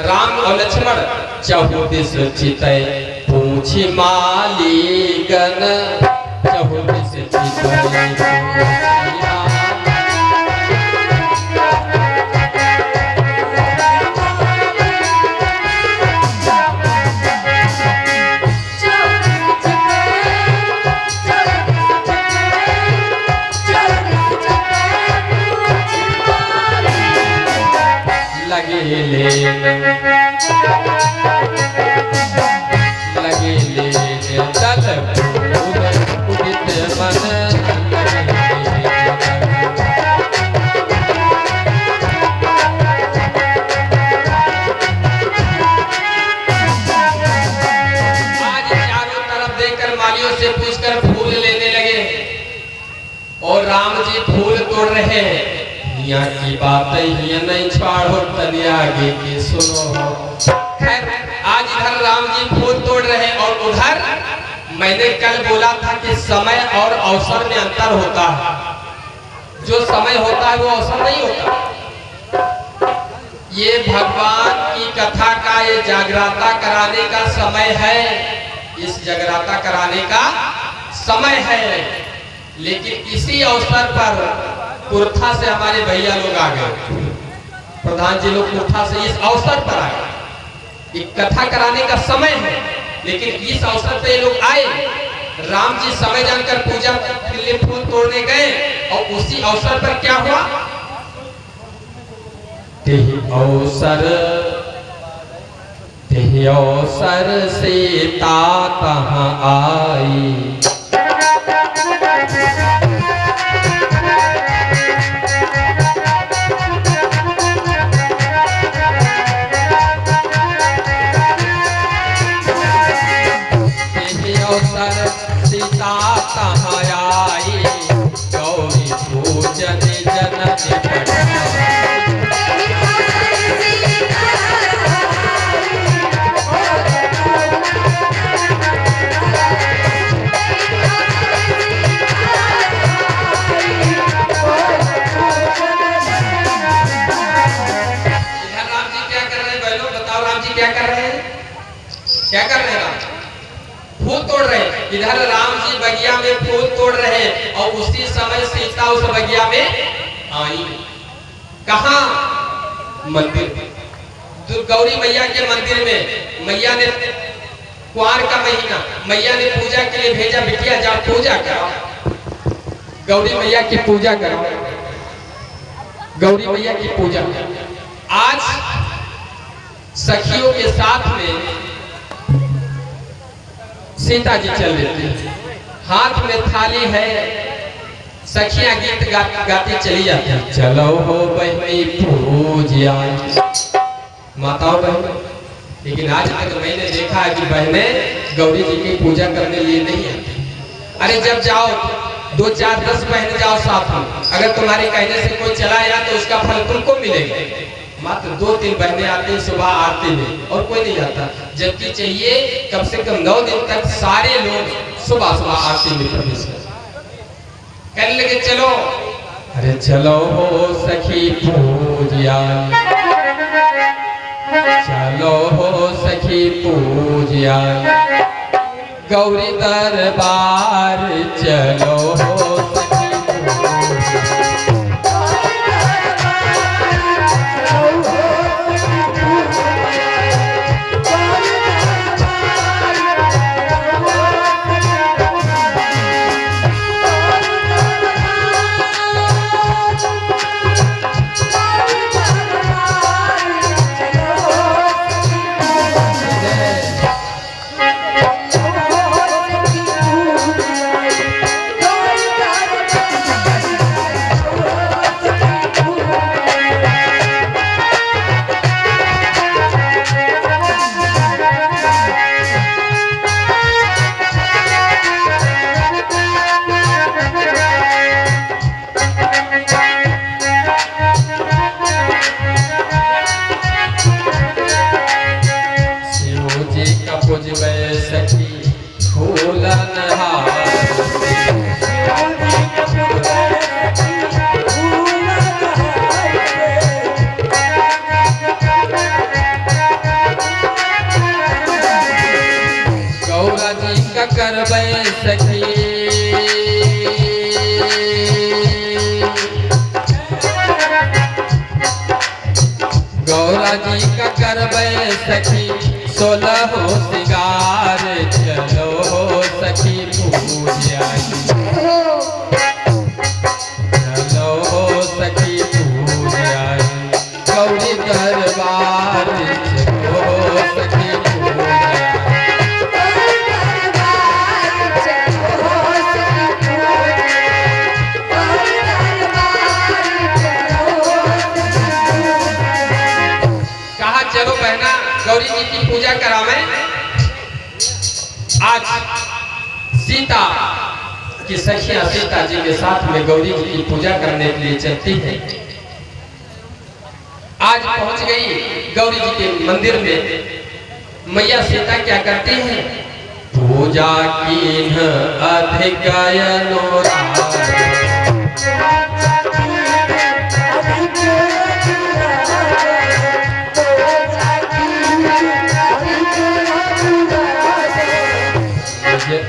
राम और लक्ष्मण चहुदिस चितै पूछी मालीगन, चहुदिस चितै लगे ले दल उदित मन आज चारों तरफ देखकर मालियों से पूछकर फूल लेने लगे और राम जी फूल तोड़ रहे हैं। यहाँ की बात ये नहीं छोड़ो तनिया आगे की सुनो। खैर आज इधर राम जी फूल तोड़ रहे और उधर मैंने कल बोला था कि समय और अवसर में अंतर होता है। जो समय होता है वो अवसर नहीं होता। ये भगवान की कथा का ये जागृता कराने का समय है, इस जागृता कराने का समय है। लेकिन इसी अवसर पर कुर्था से हमारे भैया लोग आ गए, प्रधान जी लोग कुर्था से इस अवसर पर आए। एक कथा कराने का समय है, लेकिन इस अवसर पे ये लोग आए। राम जी समय जानकर पूजा के लिए फूल तोड़ने गए और उसी अवसर पर क्या हुआ, तेही अवसर सीता कहाँ आई। सीता कहाँ आई, गौरी पूजन जनक क्या कर रहे हैं? राम फूल तोड़ रहे हैं। इधर राम जी बगिया में फूल तोड़ रहे हैं और उसी समय सीता उस बगिया में आई। कहा? मंदिर गौरी मैया के मंदिर में। मैया ने कुआर का महीना मैया ने पूजा के लिए भेजा, बिटिया जाओ पूजा करो, गौरी मैया की पूजा करो, गौरी मैया की पूजा। आज सखियों के साथ में सीता जी चल देती है, हाथ में थाली है, सखियां गीत गाती चली जाती है। चलो हो बहनी पूजिया माताओं बहन। लेकिन आज तक मैंने देखा है कि बहनें गौरी जी की पूजा करने लिए नहीं आती। अरे जब जाओ 2 4 10 बहन जाओ साथ में, अगर तुम्हारे कहने से कोई चला आया तो उसका फल तुमको मिलेगा। मात्र 2 3 बहनें आती हैं सुबह आरती में और कोई नहीं जाता, जबकि चाहिए कम से कम 9 दिन तक सारे लोग सुबह सुबह आरती में प्रवेश करें। कहने लगे चलो, अरे चलो हो सखी पूजिया, चलो हो सखी पूजिया, गौरी दरबार चलो हो सखी करबै सखी, गौरा जी का करबै सखी 16 सिंगार, चलो सखी पूजा, चलो सखी पूजा, गौरी दरबार चलो सखी पूजा। कहा चलो बहना गौरी जी की पूजा करावे। आज सीता की सखियां सीता जी के साथ में गौरी जी की पूजा करने के लिए चलती हैं। आज पहुंच गई गौरी जी के मंदिर में। मैया सीता क्या करती हैं? पूजा कीन्ह अधिक अनुराग,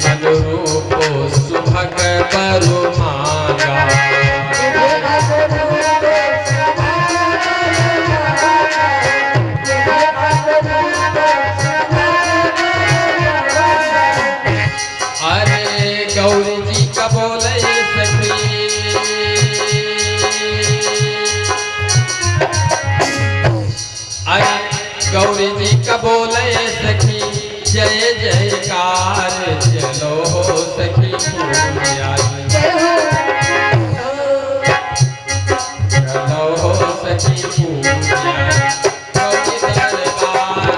अनुरूप सुभग बरु मांगा, अरे गौरी जी का बोले सखी, अरे गौरी जी का बोले सखी जय जयकार, चलो सखी पूजा, चलो सखी पूजा, गौरी दरबार,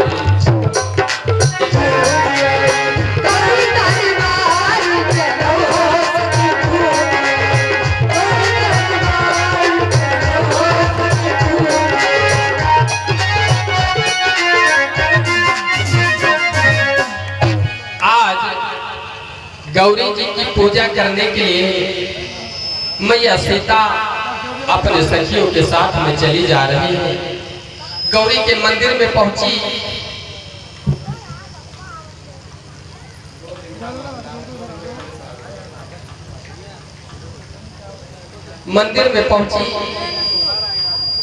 गौरी जी की पूजा करने के लिए मैया सीता अपने सखियों के साथ में चली जा रही है। गौरी के मंदिर में पहुंची, मंदिर में पहुंची,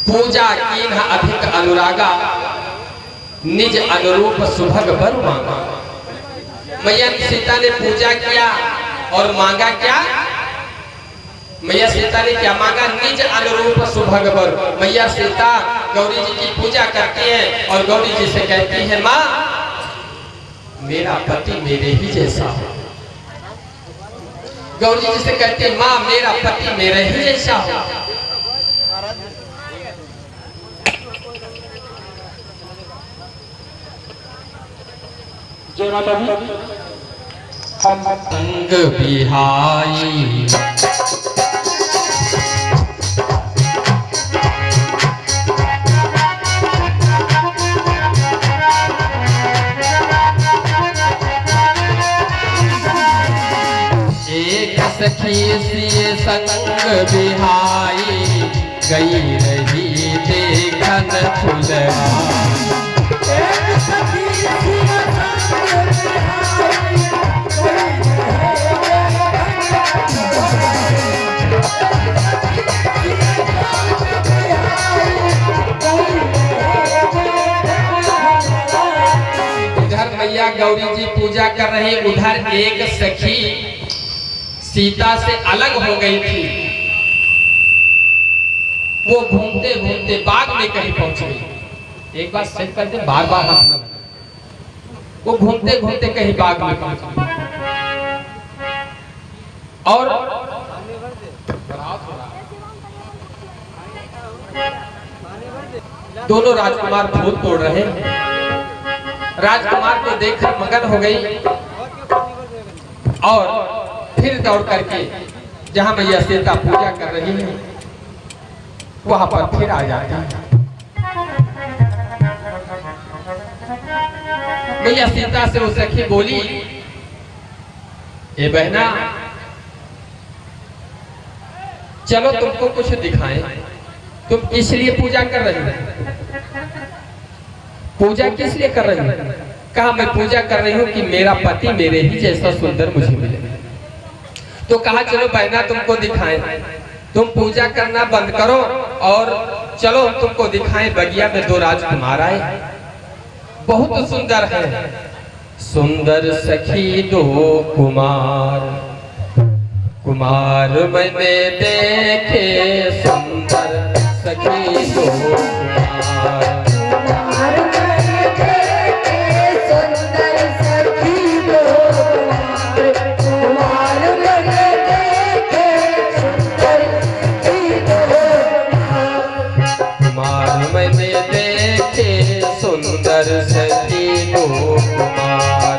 पूजा कीन्ह अधिक अनुरागा, निज अनुरूप सुभग बर मांगा। मैया सीता ने पूजा किया और मांगा क्या? मैया सीता ने क्या मांगा? निज अनुरूप सुभग बर। मैया सीता गौरी जी की पूजा करती हैं और गौरी जी से कहती है माँ मेरा पति मेरे ही जैसा हो। गौरी जी से कहती है माँ मेरा पति मेरे ही जैसा हो। जय माता दी। हम संग बिहाई एक सखी सिए संग बिहाई, गई रही देखन फुलवा, मैया गौरी जी पूजा कर रहे, उधर एक सखी सीता से अलग हो गई थी। वो घूमते घूमते बाग में कहीं पहुंच गई। एक बात सच करते बार बार हाथ न लगाएं। वो घूमते घूमते कहीं बाग में पहुंच गई और दोनों राजकुमार फूल तोड़ रहे हैं। राजकुमार को देखकर मगन हो गई और फिर दौड़ करके जहां मैया सीता पूजा कर रही है वहां पर फिर आ जाता है। मैया सीता से वो सखी बोली, ए बहना चलो तुमको कुछ दिखाएं, तुम किस लिए पूजा कर रही हो? पूजा किस लिए कर रही हो? कहा मैं पूजा कर रही हूँ कि मेरा पति मेरे ही जैसा सुंदर मुझे मिले। तो कहा चलो बहना तुमको दिखाएं, तुम पूजा करना बंद करो और चलो हम तुमको दिखाएं। बगिया में दो राजकुमार आए, बहुत सुंदर है। सुंदर सखी दो कुमार, कुमार मैंने देखे सुंदर सखी दो कुमार। सुंदर सखी दो कुमार, कुमार मैंने देखे सुंदर सखी दो कुमार,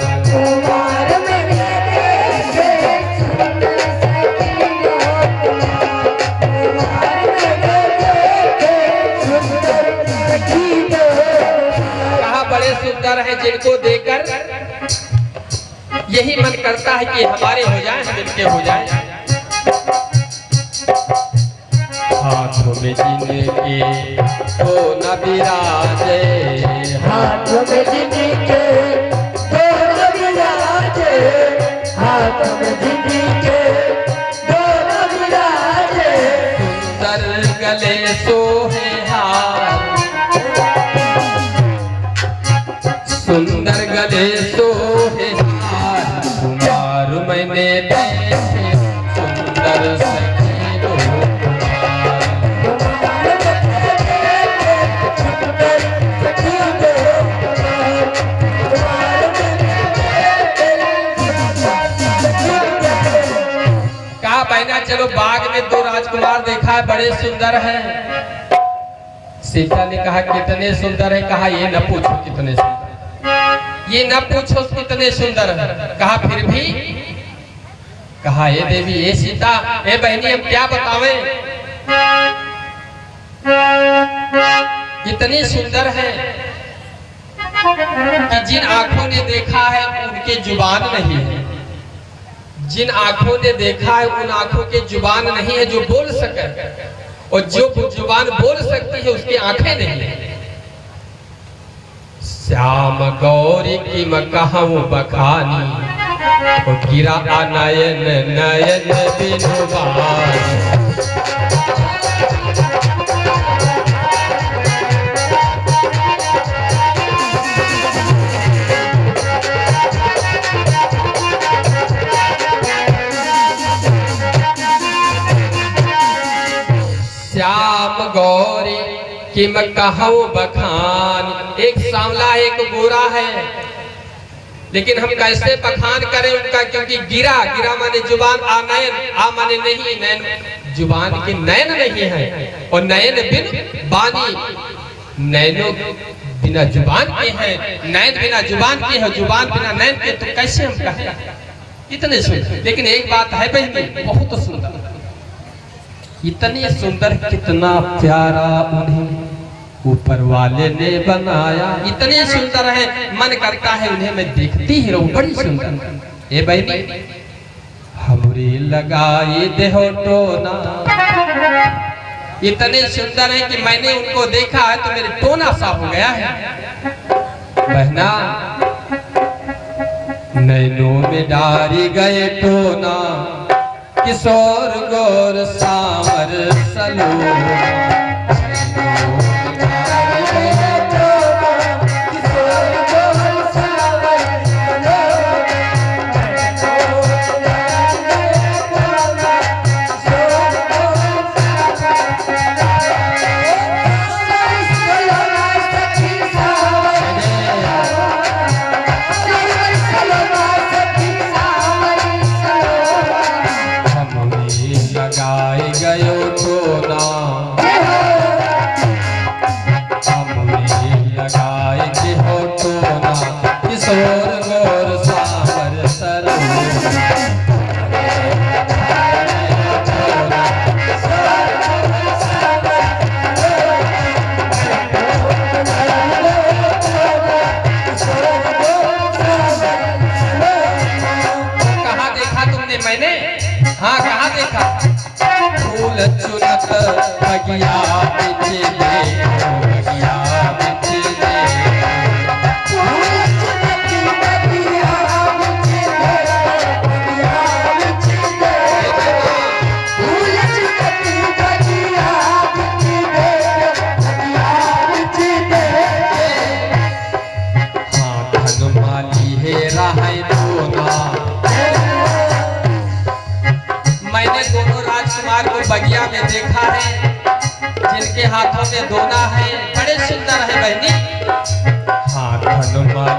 सुंदर सखी दो। कहा बड़े सुंदर है जिनको देखकर यही मन करता है कि हमारे हो जाए, हम इनके हो जाए। हाथों में जिनके तो न विराजे, हाथों में जिनके तो न विराजे, हाथों में जिनके तो न विराजे। सुंदर गले सोहे हार, सुंदर गले सोहे हार। कुमार मैंने देखे सुंदर सखी दो कुमार। बहना चलो बाग में दो राजकुमार देखा है, बड़े सुंदर हैं। सीता ने कहा कितने सुंदर है? कहा ये न पूछो कितने सुंदर, ये न पूछो कितने सुंदर है। कहा फिर भी? कहा ये देवी, ये सीता, ये बहनी हम क्या बतावें, इतनी सुंदर है कि जिन आंखों ने देखा है उनके जुबान नहीं है, जिन आंखों ने देखा है उन आंखों के जुबान नहीं है जो बोल सके, और जो जुबान बोल सकती है उसकी आंखें नहीं है। श्याम गौरी की मैं कहूँ बखानी, और गिरा नयन नयन बिनु बानी। श्याम गौरी कि मैं कहूँ बखान, एक सांवला एक गोरा है, लेकिन हम कैसे बखान करें उनका, क्योंकि गिरा, गिरा माने जुबान, आ नयन, आ माने नहीं, नयन जुबान के नयन नहीं है, और नयन बिन बानी, नयनों बिना जुबान के हैं, नयन बिना जुबान के है, जुबान बिना नयन के, तो कैसे हम कहें इतने सुंदर। लेकिन एक बात है बहनी, बहुत सुंदर, इतने सुंदर, कितना प्यारा उन्हें ऊपर वाले ने बनाया। इतने सुंदर है, मन करता है उन्हें मैं देखती ही रहूं, बड़ी सुंदर। ए बहनी हमरे लगाई देहो टोना, इतने सुंदर है कि मैंने उनको देखा है तो मेरे टोना सा हो गया है। बहना नैनों में डारी गए टोना, किशोर गोर सावर सलो। लगाए गयो टोना, हमने लगाए गयो टोना, किशोर गोर सावर सरो। कहाँ देखा तुमने? मैंने, हाँ कहाँ देखा? फूल चुनत बगिया बिछे दे, बगिया बिछे दे, फूल चुनत हेरा है दोना। मैंने दोनों राजकुमार को बगिया में देखा है, जिनके हाथों में दोना है, बड़े सुंदर है बहनी। हाथ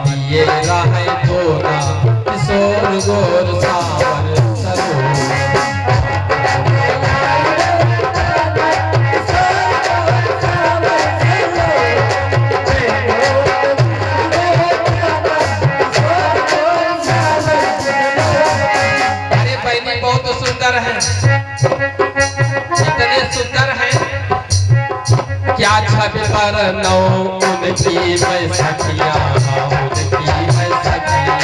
लिए है दोना, किशोर गोर सावर सरोज। सुंदर है, इतने सुंदर है, क्या छवि पर नौ उनकी मैं सखिया, उनकी मैं सखिया,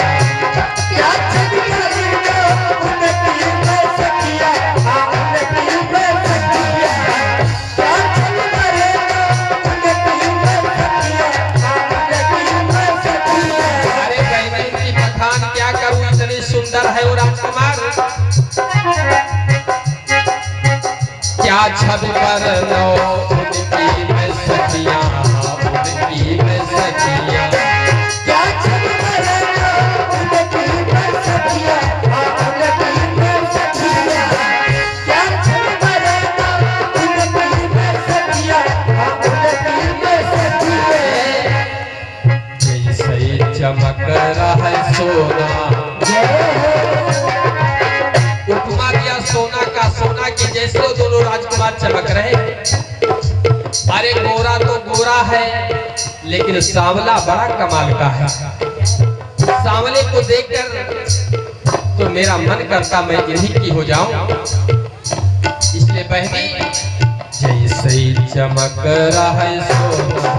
क्या छवि पर नौ उनकी मैं सखिया, उनकी मैं सखिया, क्या छवि पर नौ उनकी मैं सखिया, उनकी मैं सखिया। अरे बहनी की बखान क्या करूं, इतनी सुंदर है वो राजकुमार। क्या छवि पर नो उनकी मैं सखिया, उनकी मैं सखिया, क्या छवि पर नो उनकी मैं सखिया, उनकी मैं सखिया, क्या छवि पर नो उनकी मैं सखिया, उनकी मैं सखिया। जैसे चमक रहा है सोना, उपमा दिया सोना का, सोना की जैसे दोनों राजकुमार चमक रहे। अरे गोरा तो गोरा है, लेकिन सांवला बड़ा कमाल का है। सांवले को देखकर तो मेरा मन करता मैं इन्हीं की हो जाऊं। इसलिए बहनी जैसे चमक रहा है सोना,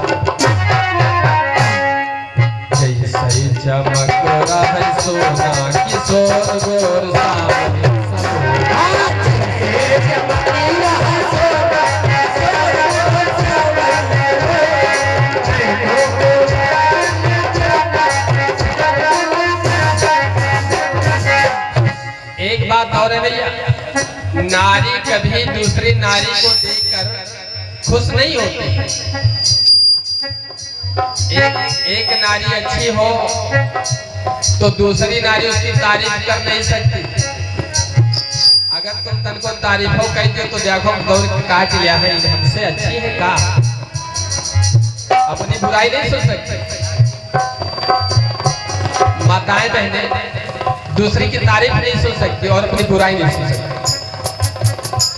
जैसे चमक रहा है सोना, किशोर गोर सावर। एक बात और है भैया, नारी कभी दूसरी नारी को देखकर खुश नहीं होती। एक नारी अच्छी हो तो दूसरी नारी उसकी तारीफ कर नहीं सकती। अगर तुम तन को तारीफ हो कहते हो तो देखो गौर काट लिया है, हमसे अच्छी है का, अपनी बुराई नहीं सुन सकते। माताएं बहनें दूसरी की तारीफ नहीं सुन सकती और अपनी बुराई नहीं सुन सकती।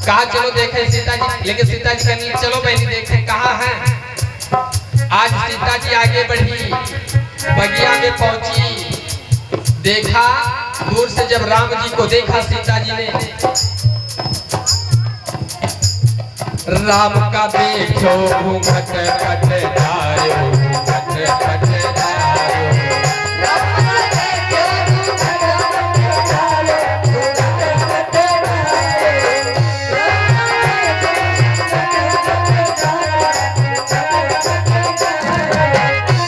कहा चलो देखें सीता जी, लेकिन सीता जी कहनी चलो बहनी देखें कहाँ है। आज सीता जी आगे बढ़ी, बगिया में पहुंची, देखा दूर से जब राम जी को देखा सीता जी ने, राम का देखो घूंघट कटदारो, घूंघट कटदारो,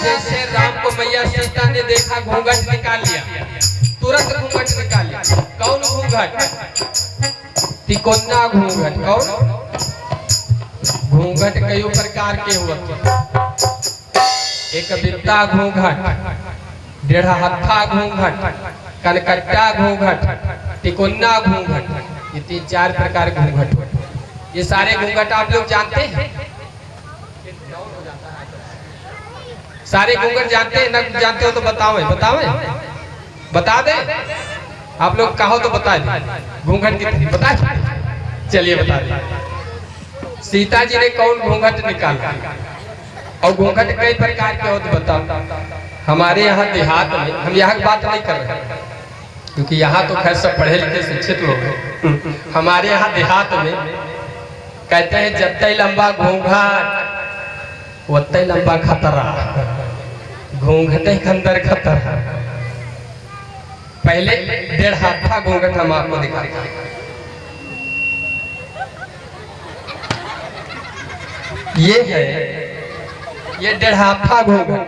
जैसे राम को मैया सीता ने देखा घूंघट निकाल लिया, तुरंत घूंघट निकाल लिया। कौन घूंघट? तिकोना घूंघट। कौन? घूंघट कई प्रकार के होते, एक बित्ता घूंघट, डेढ़ा हत्था घूंघट, कनकट्टा घूंघट, तिकोना घूंघट, ये 3-4 प्रकार घूंघट होते। ये सारे घूंघट आप लोग जानते हैं? सारे घूंघट जानते हैं? न जानते हो तो बताओ, बता दे। आप लोग कहो तो बता दे घूंघट कितनी, बता। चलिए बता दे। सीता जी ने कौन घूंघट निकाला और घूंघट कई प्रकार के हो तो बताओ। हमारे यहाँ देहात में, हम यहाँ की बात नहीं कर रहे क्योंकि यहाँ तो खैर सब पढ़े लिखे शिक्षित लोग हैं। हमारे यहाँ देहात में कहते हैं जब तक लंबा घूंघट उतना लंबा खतरा, घूंघटे के अंदर खतरा। पहले 1.5 हाथ घूंघट हम आपको दिखाते हैं। ये है, ये 1.5 हाथ घूंघट।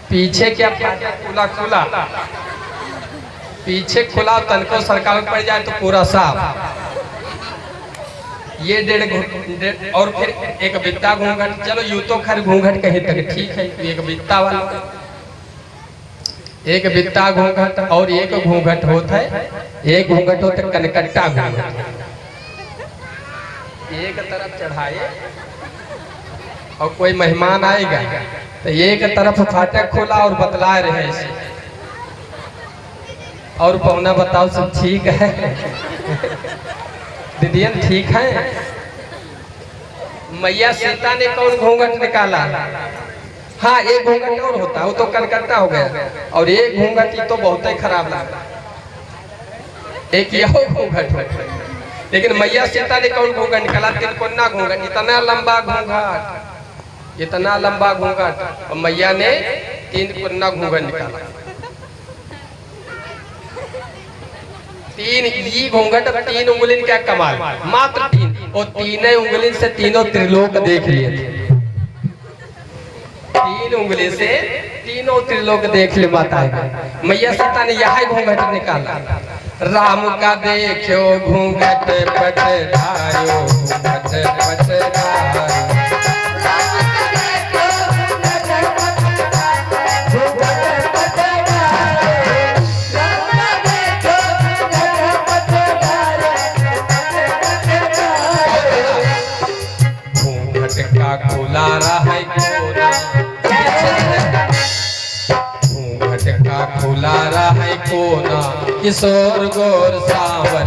पीछे क्या खुला खुला, पीछे खुला तनको सरकार पड़ जाए तो पूरा साफ। ये 1.5 और फिर एक बित्ता घूंघट। चलो यूं तो खैर घूंघट कहीं तक ठीक है, एक बित्ता वाला। एक बित्ता घूंघट और एक घूंघट होता है। एक घूंघट होता है कनकट्टा घूंघट, एक तरफ चढ़ाए और कोई मेहमान आएगा तो एक तरफ फाटक खोला और बतला रहे ऐसे। और पौना बताओ सब ठीक है? दीदियन ठीक है? मैया सीता ने कौन घूंघट निकाला? हाँ, एक घूंघट और होता है, वो तो कनकट्टा हो गया। और एक घूंघट ही तो बहुत ही खराब लगा, एक यह घूंघट हो। लेकिन मैया सीता ने कौन घूंघट निकाला? तिरकोना घूंघट, इतना लंबा घूंघट, इतना लंबा घूंघट। और मैया ने 3 कोना घूंघट निकाला। 3 ये घूंघट 3 उंगली का कमाल, मात्र 3, और 3 उंगली से तीनों त्रिलोक देख लिए थे। 3 उंगली से तीनों त्रिलोक देख ले माता है। मैया सीता ने यह घूंघट निकाला। राम का देखो घूंघट पटधारो, घूंघट पटधारो। खोला रहा है कोना, घूंघट का खोला रहा है कोना, किशोर गोर सावर।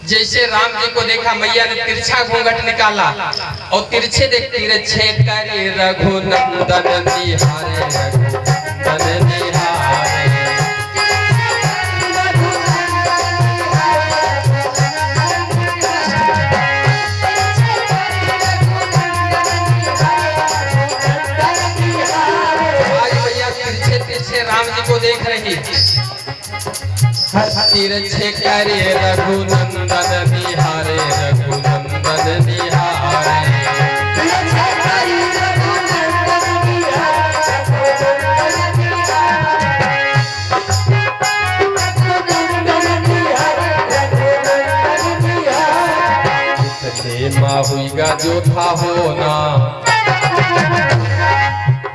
जैसे राम जी को देखा मैया ने तिरछा घूंघट निकाला और तिरछे देख तिरछे करे रघुनंदन निहारे, रघुनंदन निहारे। आज मैया तिरछे तिरछे राम जी को देख रही। तिरछे करे रघुनंदन निहारे, रघुनंदन निहारे। इतने माँ हुईगा जो था होना,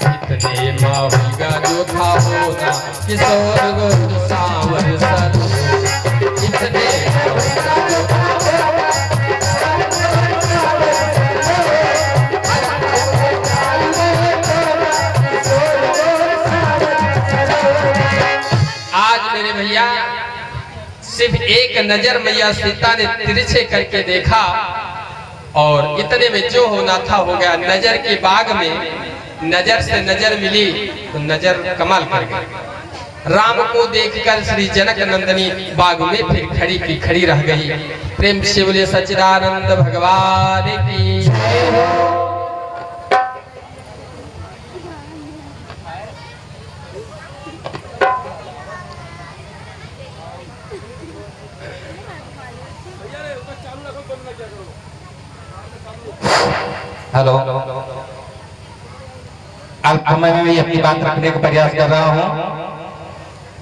इतने माँ हुईगा जो था होना, किशोर गोर सावर सरो। इतने आज मेरे भैया सिर्फ एक नजर मैया सीता ने तिरछे करके देखा और इतने में जो होना था हो गया। नजर के बाग में नजर से नजर मिली तो नजर कमाल कर गई। राम को देखकर श्री जनक नंदनी बाग में फिर खड़ी की खड़ी रह गई। प्रेम से बोले सच्चिदानंद भगवान की। हेलो, अल्प समय में अपनी बात रखने का प्रयास कर रहा हूँ।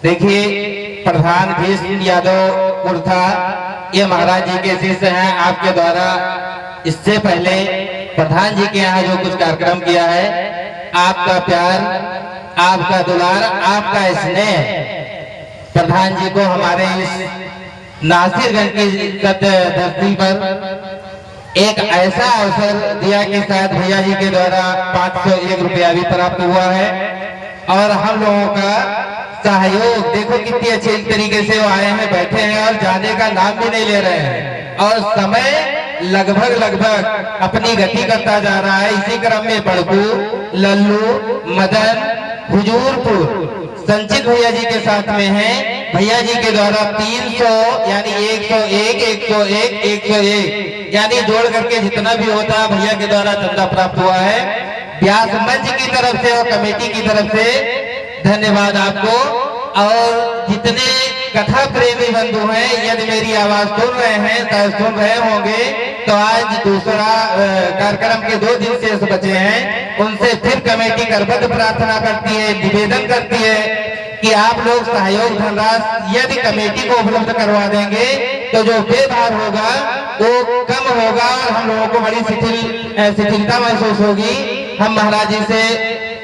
देखिए, प्रधान भीष्म यादव उर्था ये महाराज जी के शिष्य हैं। आपके द्वारा इससे पहले प्रधान जी के यहाँ जो कुछ कार्यक्रम किया है, आपका प्यार, आपका दुलार, आपका स्नेह प्रधान जी को हमारे इस नासिरगंज की धरती पर एक ऐसा अवसर दिया कि शायद भैया जी के द्वारा 501 रुपया भी प्राप्त हुआ है। और हम लोगों का सहयोग देखो कितनी अच्छे तरीके से वो आए हैं, बैठे हैं और जाने का नाम भी नहीं ले रहे हैं। और समय लगभग अपनी गति करता जा रहा है। इसी क्रम में बड़कू, लल्लू, मदन, हुजूरपुर संचित भैया जी के साथ में हैं। भैया जी के द्वारा 300 यानी 101, 101, 101 यानी जोड़ करके जितना भी होता है भैया के द्वारा चंदा प्राप्त हुआ है। व्यास मंच की तरफ से और कमेटी की तरफ से धन्यवाद आपको। और जितने कथा प्रेमी बंधु हैं, यदि मेरी आवाज सुन रहे हैं, शायद सुन रहे होंगे, तो आज दूसरा कार्यक्रम के 2 दिन शेष बचे हैं। उनसे फिर कमेटी करबद्ध प्रार्थना करती है, निवेदन करती है कि आप लोग सहयोग धनराशि यदि कमेटी को उपलब्ध करवा देंगे तो जो व्यवहार होगा वो कम होगा और हम लोगों को बड़ी शिथिलता महसूस होगी। हम महाराज जी से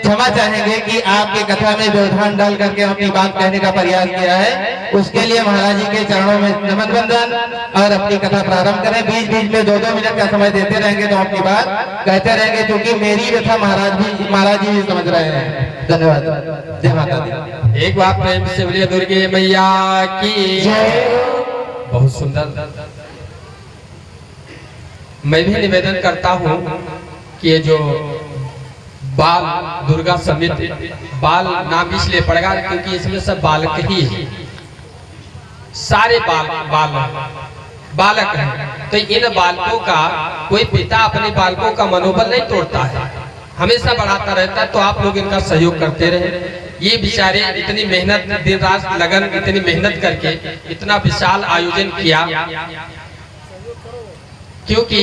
क्षमा चाहेंगे कि आपकी कथा में व्यवधान डाल करके अपनी बात कहने का प्रयास किया है। उसके लिए महाराज जी के चरणों में नमन बंदन और अपनी कथा प्रारंभ करें। बीच बीच में 2-2 मिनट का समय देते रहेंगे तो अपनी बात कहते रहेंगे, क्योंकि मेरी व्यथा महाराज जी समझ रहे हैं। धन्यवाद। जय माता दी। एक बार प्रेम से बोलिए दुर्गे मैया की बहुत सुंदर। मैं भी निवेदन करता हूँ कि ये जो बाल दुर्गा समिति, बाल नाम इसलिए पड़ेगा क्योंकि इसमें सब बालक ही है, सारे बालक हैं। तो इन बालकों का कोई पिता अपने बालकों का मनोबल नहीं तोड़ता है, हमेशा बढ़ाता रहता है। तो आप लोग इनका सहयोग करते रहे। ये बेचारे इतनी मेहनत, दिन रात लगन, इतनी मेहनत करके इतना विशाल आयोजन किया, क्योंकि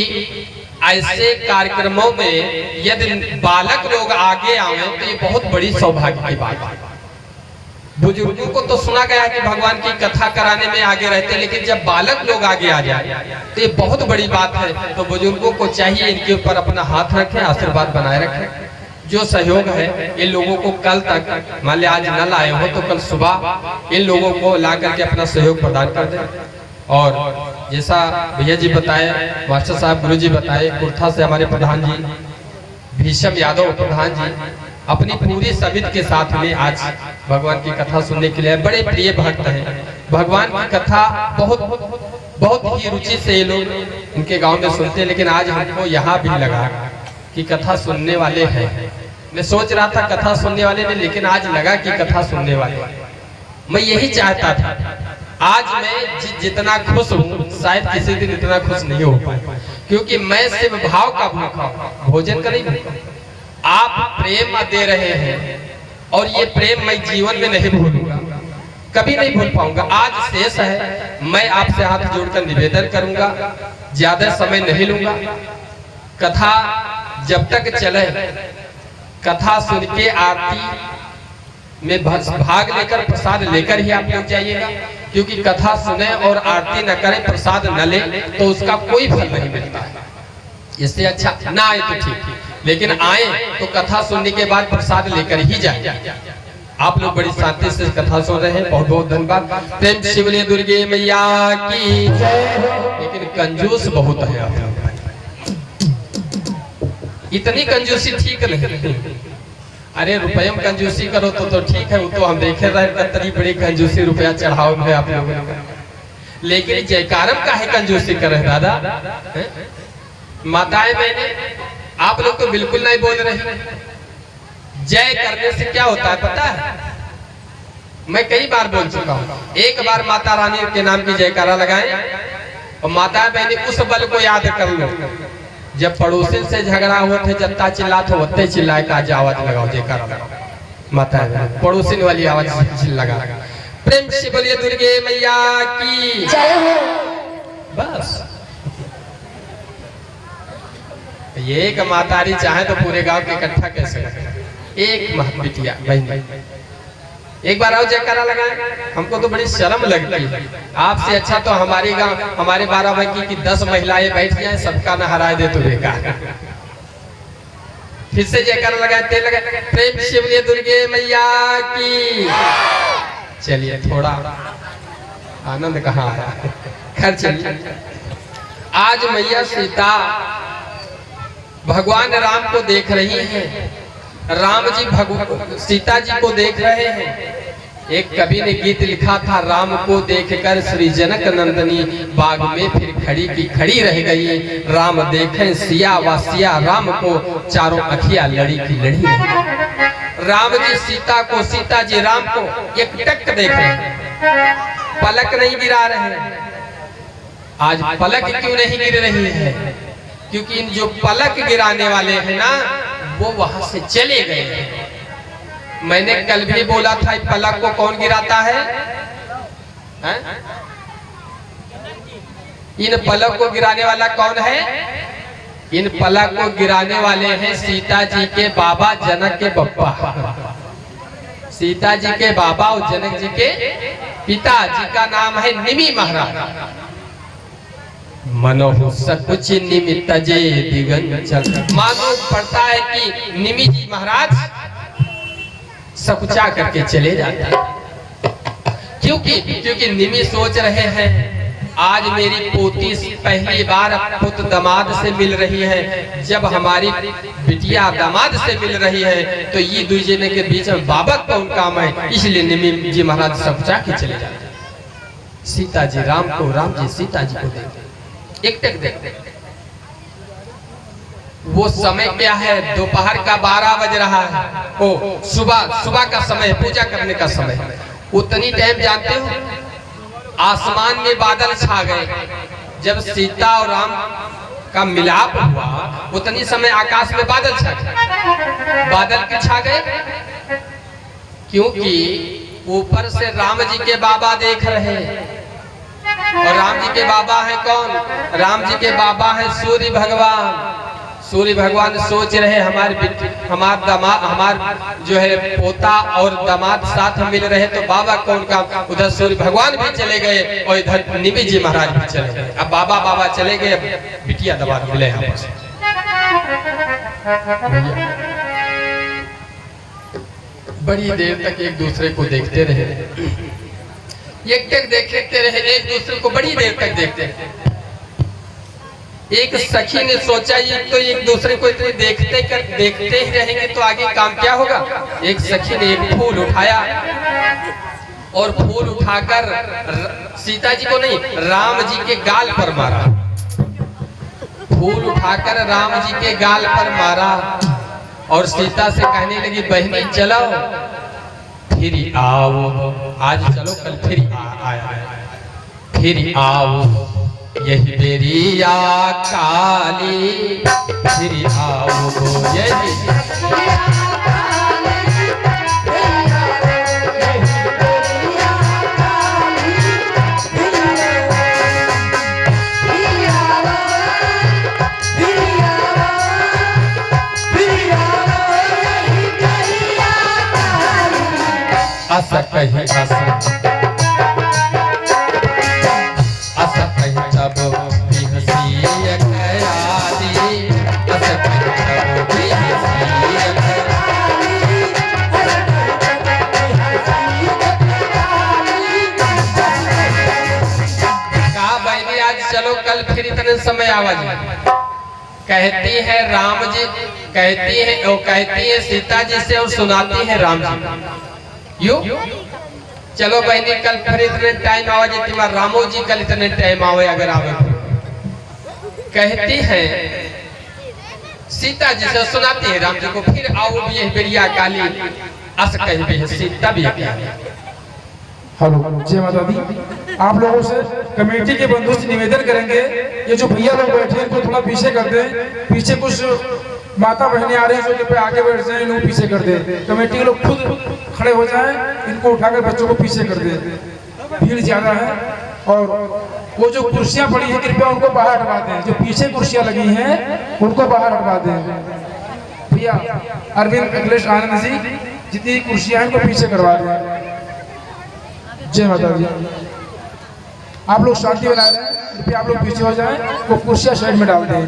ऐसे कार्यक्रमों में यदि बालक लोग आगे आवे तो ये बहुत बड़ी सौभाग्य की बात है। बुजुर्गों को तो सुना गया है कि भगवान की कथा कराने में आगे रहते, लेकिन जब बालक लोग आगे आ जाए तो ये बहुत बड़ी बात है। तो बुजुर्गों को चाहिए इनके ऊपर अपना हाथ रखें, आशीर्वाद बनाए रखें। जो सहयोग है इन लोगों को कल तक, मान लिया आज न लाए हो तो कल सुबह इन लोगों को ला करके अपना सहयोग प्रदान कर दें। और जैसा भैया जी बताए, मास्टर साहब गुरु जी बताए, कुर्था से हमारे प्रधान जी भीषम यादव प्रधान जी अपनी पूरी समिति के साथ में आज भगवान की कथा सुनने के लिए बड़े प्रिय भक्त हैं। भगवान की कथा बहुत ही रुचि से ये लोग इनके गांव में सुनते हैं, लेकिन आज हमको यहाँ भी लगा कि कथा सुनने वाले हैं। मैं सोच रहा था कथा सुनने वाले नहीं, लेकिन आज लगा कि कथा सुनने वाले। मैं यही चाहता था। आज मैं जितना खुश हूँ शायद किसी दिन इतना खुश नहीं हो पाए, क्योंकि मैं सिर्फ भाव का भूखा, भोजन का नहीं भूखा। आप प्रेम दे रहे हैं और ये प्रेम मैं जीवन में नहीं भूलूंगा, कभी नहीं भूल पाऊंगा। आज शेष है, मैं आपसे हाथ जोड़कर निवेदन करूंगा, ज्यादा समय नहीं लूंगा। कथा जब तक चले, कथा सुन के आरती में भाग लेकर प्रसाद लेकर ही आप लोग जाइएगा, क्योंकि कथा सुने और आरती न करें, प्रसाद न ले तो उसका कोई फल नहीं मिलता है। इससे अच्छा ना आए तो ठीक, लेकिन आए तो कथा सुनने के बाद प्रसाद लेकर ही जाए। आप लोग बड़ी शांति से कथा सुन रहे हैं, बहुत बहुत धन्यवाद। प्रेम से बोलिए दुर्गे मैया की। लेकिन कंजूस बहुत है आप लोग, इतनी कंजूसी ठीक नहीं। अरे रुपये में कंजूसी करो तो ठीक है, वो तो हम देखे रहे कतरी बड़ी कंजूसी रुपया चढ़ाओ में आप लोगों ने। लेकिन जयकारम का है कंजूसी करे दादा। माताएं बहने आप लोग तो बिल्कुल नहीं बोल रही। जय करने से क्या होता है पता है? मैं कई बार बोल चुका हूँ। एक बार माता रानी के नाम की जयकारा लगाएं और माता बहने उस बल को याद कर लो जब पड़ोसी से झगड़ा हुआ थे, जत्ता चिल्ला तो वत्ते चिल्लाए का आवाज लगाओ, जयकारा लगाओ। माता पड़ोसी वाली आवाज लगा। प्रेम से बोलिए दुर्गे मैया की जय हो। बस ये एक मातारी चाहे तो पूरे गांव के इकट्ठा कैसे करे। एक बिटिया बहन एक बार आओ जयकारा लगाए। हमको तो बड़ी शर्म लगती है। आपसे अच्छा तो हमारे गांव, हमारे 12 बजे की 10 महिलाएं बैठ जाए, सबका न हराए दे तो बेकार। फिर से जयकारा लगाए, तेल लगाए। प्रेम से बोलिए दुर्गे मैया की। चलिए थोड़ा आनंद कहाँ है, खैर चलिए। आज मैया सीता भगवान राम को देख रही हैं, राम जी सीता जी को देख रहे हैं। एक कवि ने गीत लिखा था, राम को देखकर श्री जनक नंदनी बाग में फिर खड़ी की खड़ी रह गई। राम देखें सिया व सिया राम को, चारों अखियां लड़ी की लड़ी रही। राम जी सीता को, सीता जी राम को एक टक देख रहे हैं, पलक नहीं गिरा रहे हैं। आज पलक क्यों नहीं गिर रही है? क्योंकि इन जो पलक गिराने वाले हैं ना, वो वहां से चले गए हैं। मैंने कल भी बोला था, पलक को कौन गिराता है? इन पलक को गिराने वाला कौन है? इन पलक को गिराने वाले हैं सीता जी के बाबा जनक के बप्पा। सीता जी के बाबा और जनक जी के पिता जी का नाम है निमि महाराज। मनोहु सकुच निमित्त जे दिगन चल, मालूम पड़ता है कि निमि जी महाराज सकुचा करके चले जाते हैं। क्योंकि निमि सोच रहे हैं आज मेरी पोती पहली बार पुत्र दामाद से मिल रही है, जब हमारी बिटिया दामाद से मिल रही है तो ये दूसरे के बीच में बाबत कौन काम है, इसलिए निमि जी महाराज सकुचा के चले जाते हैं। सीता जी राम को, राम जी सीता जी को देखते, एक टक देखते। वो समय क्या है, दोपहर का 12 बज रहा है, ओ सुबह का समय, पूजा करने का समय। उतनी टाइम जानते हो आसमान में बादल छा गए। जब सीता और राम का मिलाप हुआ उतनी समय आकाश में बादल छा गए। बादल क्यों छा गए? क्योंकि ऊपर से राम जी के बाबा देख रहे हैं। और राम जी के बाबा है कौन? राम जी के बाबा है सूर्य भगवान। सूर्य भगवान सोच रहे हमार दामाद, हमार जो है पोता और दामाद साथ मिल रहे तो बाबा कौन काम। उधर सूर्य भगवान भी चले गए और इधर निमि जी महाराज भी चले गए। अब बाबा चले गए, बिटिया दामाद मिले आपस में। बड़ी देर तक एक दूसरे को देखते रहे, एक टक देखते रहे, एक दूसरे को बड़ी देर तक देखते रहे। एक सखी ने सोचा ये तो एक दूसरे को इतने देखते ही रहेंगे तो आगे काम क्या होगा। एक सखी ने एक फूल उठाया और फूल उठाकर सीता जी को नहीं, राम जी के गाल पर मारा। फूल उठाकर राम जी के गाल पर मारा और सीता से कहने लगी बहनी चलो फिर आओ, आज चलो कल फिर आया, फिर आओ यही बेरिया काली, फिर आओ यही आशा कही आशा चलो कल फिर इतने समय आवाज कहती है राम जी, कहती है सीता जी से और सुनाती है राम जी। यू चलो बहनी कल फिर इतने टाइम आवाज, तुम्हारा रामो जी कल इतने टाइम आवे अगर आवे। कहती है सीता जी से सुनाती है राम जी को, फिर आओ ये बेरिया काली अस कह भी है सीता भी है। हेलो जय माता दी। आप लोगों से कमेटी के बंधु से निवेदन करेंगे ये जो भैया लोग बैठे हैं इनको थोड़ा पीछे कर दें। पीछे कुछ माता बहनें आ रहे हैं जो आगे बैठ जाए, इनको पीछे कर दें। कमेटी के लोग खुद खड़े हो जाएं, इनको उठाकर बच्चों को पीछे कर दें, भीड़ ज्यादा है। और वो जो कुर्सियां पड़ी हैं कृपया उनको बाहर हटवा दें। जो पीछे कुर्सियां लगी हैं उनको बाहर हटवा दें। भैया अरविंद अखिलेश आनंद जी जितनी कुर्सियां हैं उनको पीछे करवा दें। जय माता दी। आप लोग शांति बनाए रहे, कृपया आप लोग पीछे हो जाएं, वो कुर्सियां साइड में डाल दें।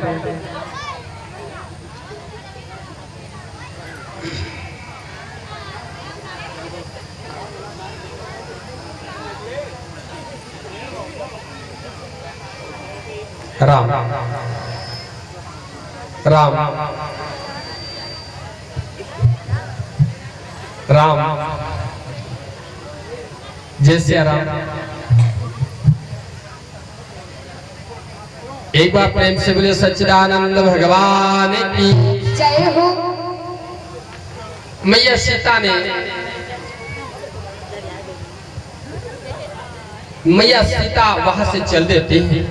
राम राम राम जय सिया राम। एक बार प्रेम से बोले सच्चिदानंद भगवान की जय हो। मैया सीता ने, मैया सीता वहां से चल देती है।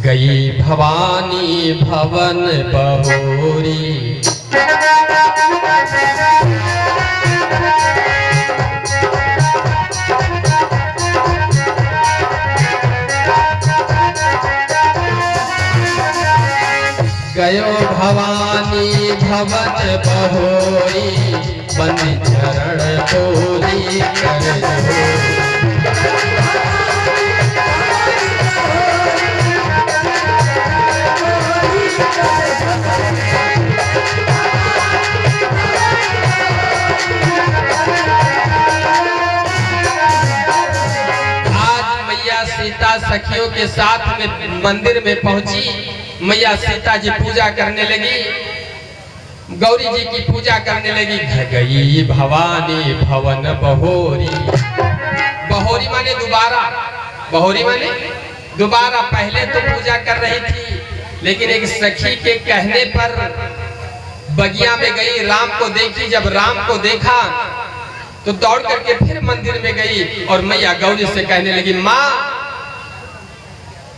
गई भवानी भवन बहोरी, गयो भवानी भवन बहोरी, बंदी चरण बोली कर जोरी। सीता सखियों के साथ में मंदिर में पहुंची। मैया सीता जी पूजा करने लगी, गौरी जी की पूजा करने लगी। गई भवानी भवन बहोरी। बहोरी माने दोबारा, बहोरी माने दोबारा। पहले तो पूजा कर रही थी, लेकिन एक सखी के कहने पर बगिया में गई, राम को देखी। जब राम को देखा तो दौड़ करके फिर मंदिर में गई और मैया गौरी से कहने लगी, माँ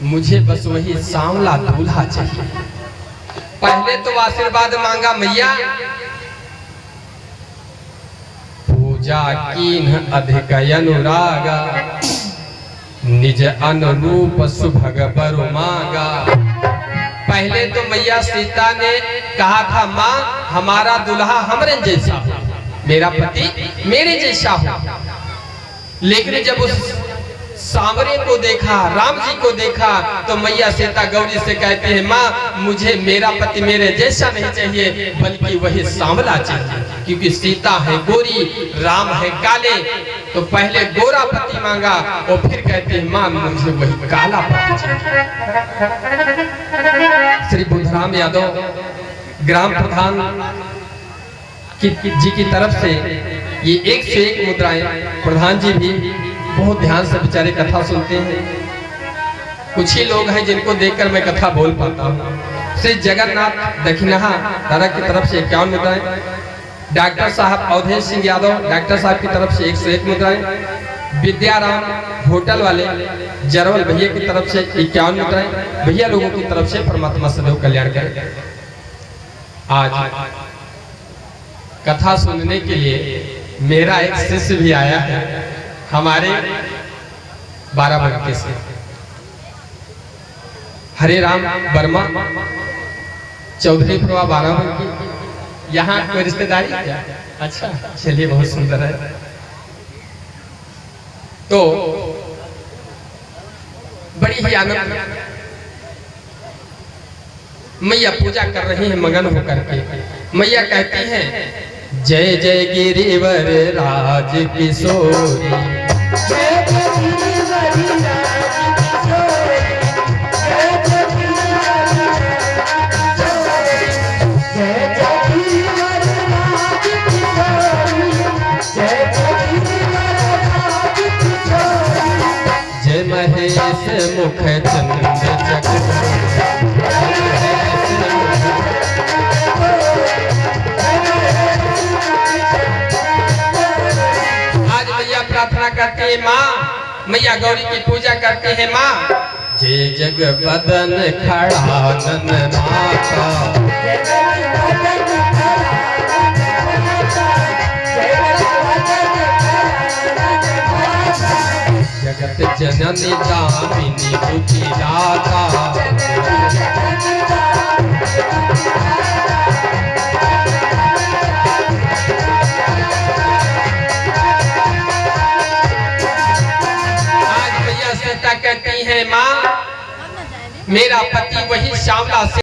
मुझे बस वही सांवला दूल्हा चाहिए। पहले तो आशीर्वाद मांगा मैया, पूजा कीन्ह अधिक अनुरागा, निज अनुरूप सुभग बरु मांगा। पहले तो मैया सीता ने कहा था, माँ हमारा दुल्हा हमरे जैसा हो, मेरा पति मेरे जैसा हो। लेकिन जब उस सांवरे को देखा, राम जी को देखा, तो मैया सीता गौरी से कहते हैं, माँ मुझे मेरा पति मेरे जैसा नहीं चाहिए, बल्कि वही सांवला चाहिए। क्योंकि सीता है गोरी, राम है काले। तो पहले गोरा पति मांगा और फिर कहते हैं, माँ मुझे वही काला पति चाहिए। श्री बुद्धराम यादव ग्राम प्रधान जी की तरफ से ये 1 से 1 मुद्राएं। प्रधान जी भी बहुत ध्यान से बेचारे कथा सुनते हैं। कुछ ही लोग हैं जिनको देखकर मैं कथा बोल पाता हूँ। श्री जगन्नाथ दक्षिणहा दादा की तरफ से 51 मुद्राएं। डॉक्टर साहब अवधेश सिंह यादव डॉक्टर साहब की तरफ से 101 मुद्राएं। विद्याराम होटल वाले जरवल भैया की तरफ से 51 मुद्राएं। भैया लोगों की तरफ से परमात्मा सदैव कल्याण करे। आज कथा सुनने के लिए मेरा एक शिष्य भी आया है, हमारे बाराबंकी से, हरे राम वर्मा, चौधरी प्रभा बाराबंकी। यहाँ कोई रिश्तेदारी क्या? अच्छा, चलिए बहुत सुंदर है। तो बड़ी ही आनंद मैया पूजा कर रही है मगन होकर के। मैया कहती हैं, जय जय गिरिवर राज किशोरी, जय जय गिरिवर राज किशोरी, जय जय गिरिवर राज किशोरी, जय जय गिरिवर राज किशोरी, जय महेश मुख चंद जगत। प्रार्थना करते हैं माँ, मैया गौरी की पूजा करते हैं माँ। जय जग बदन खड़ा नन माता, जगत जननी दामिनी दुखी दाता। कहती है माँ मेरा पति वही श्यामला से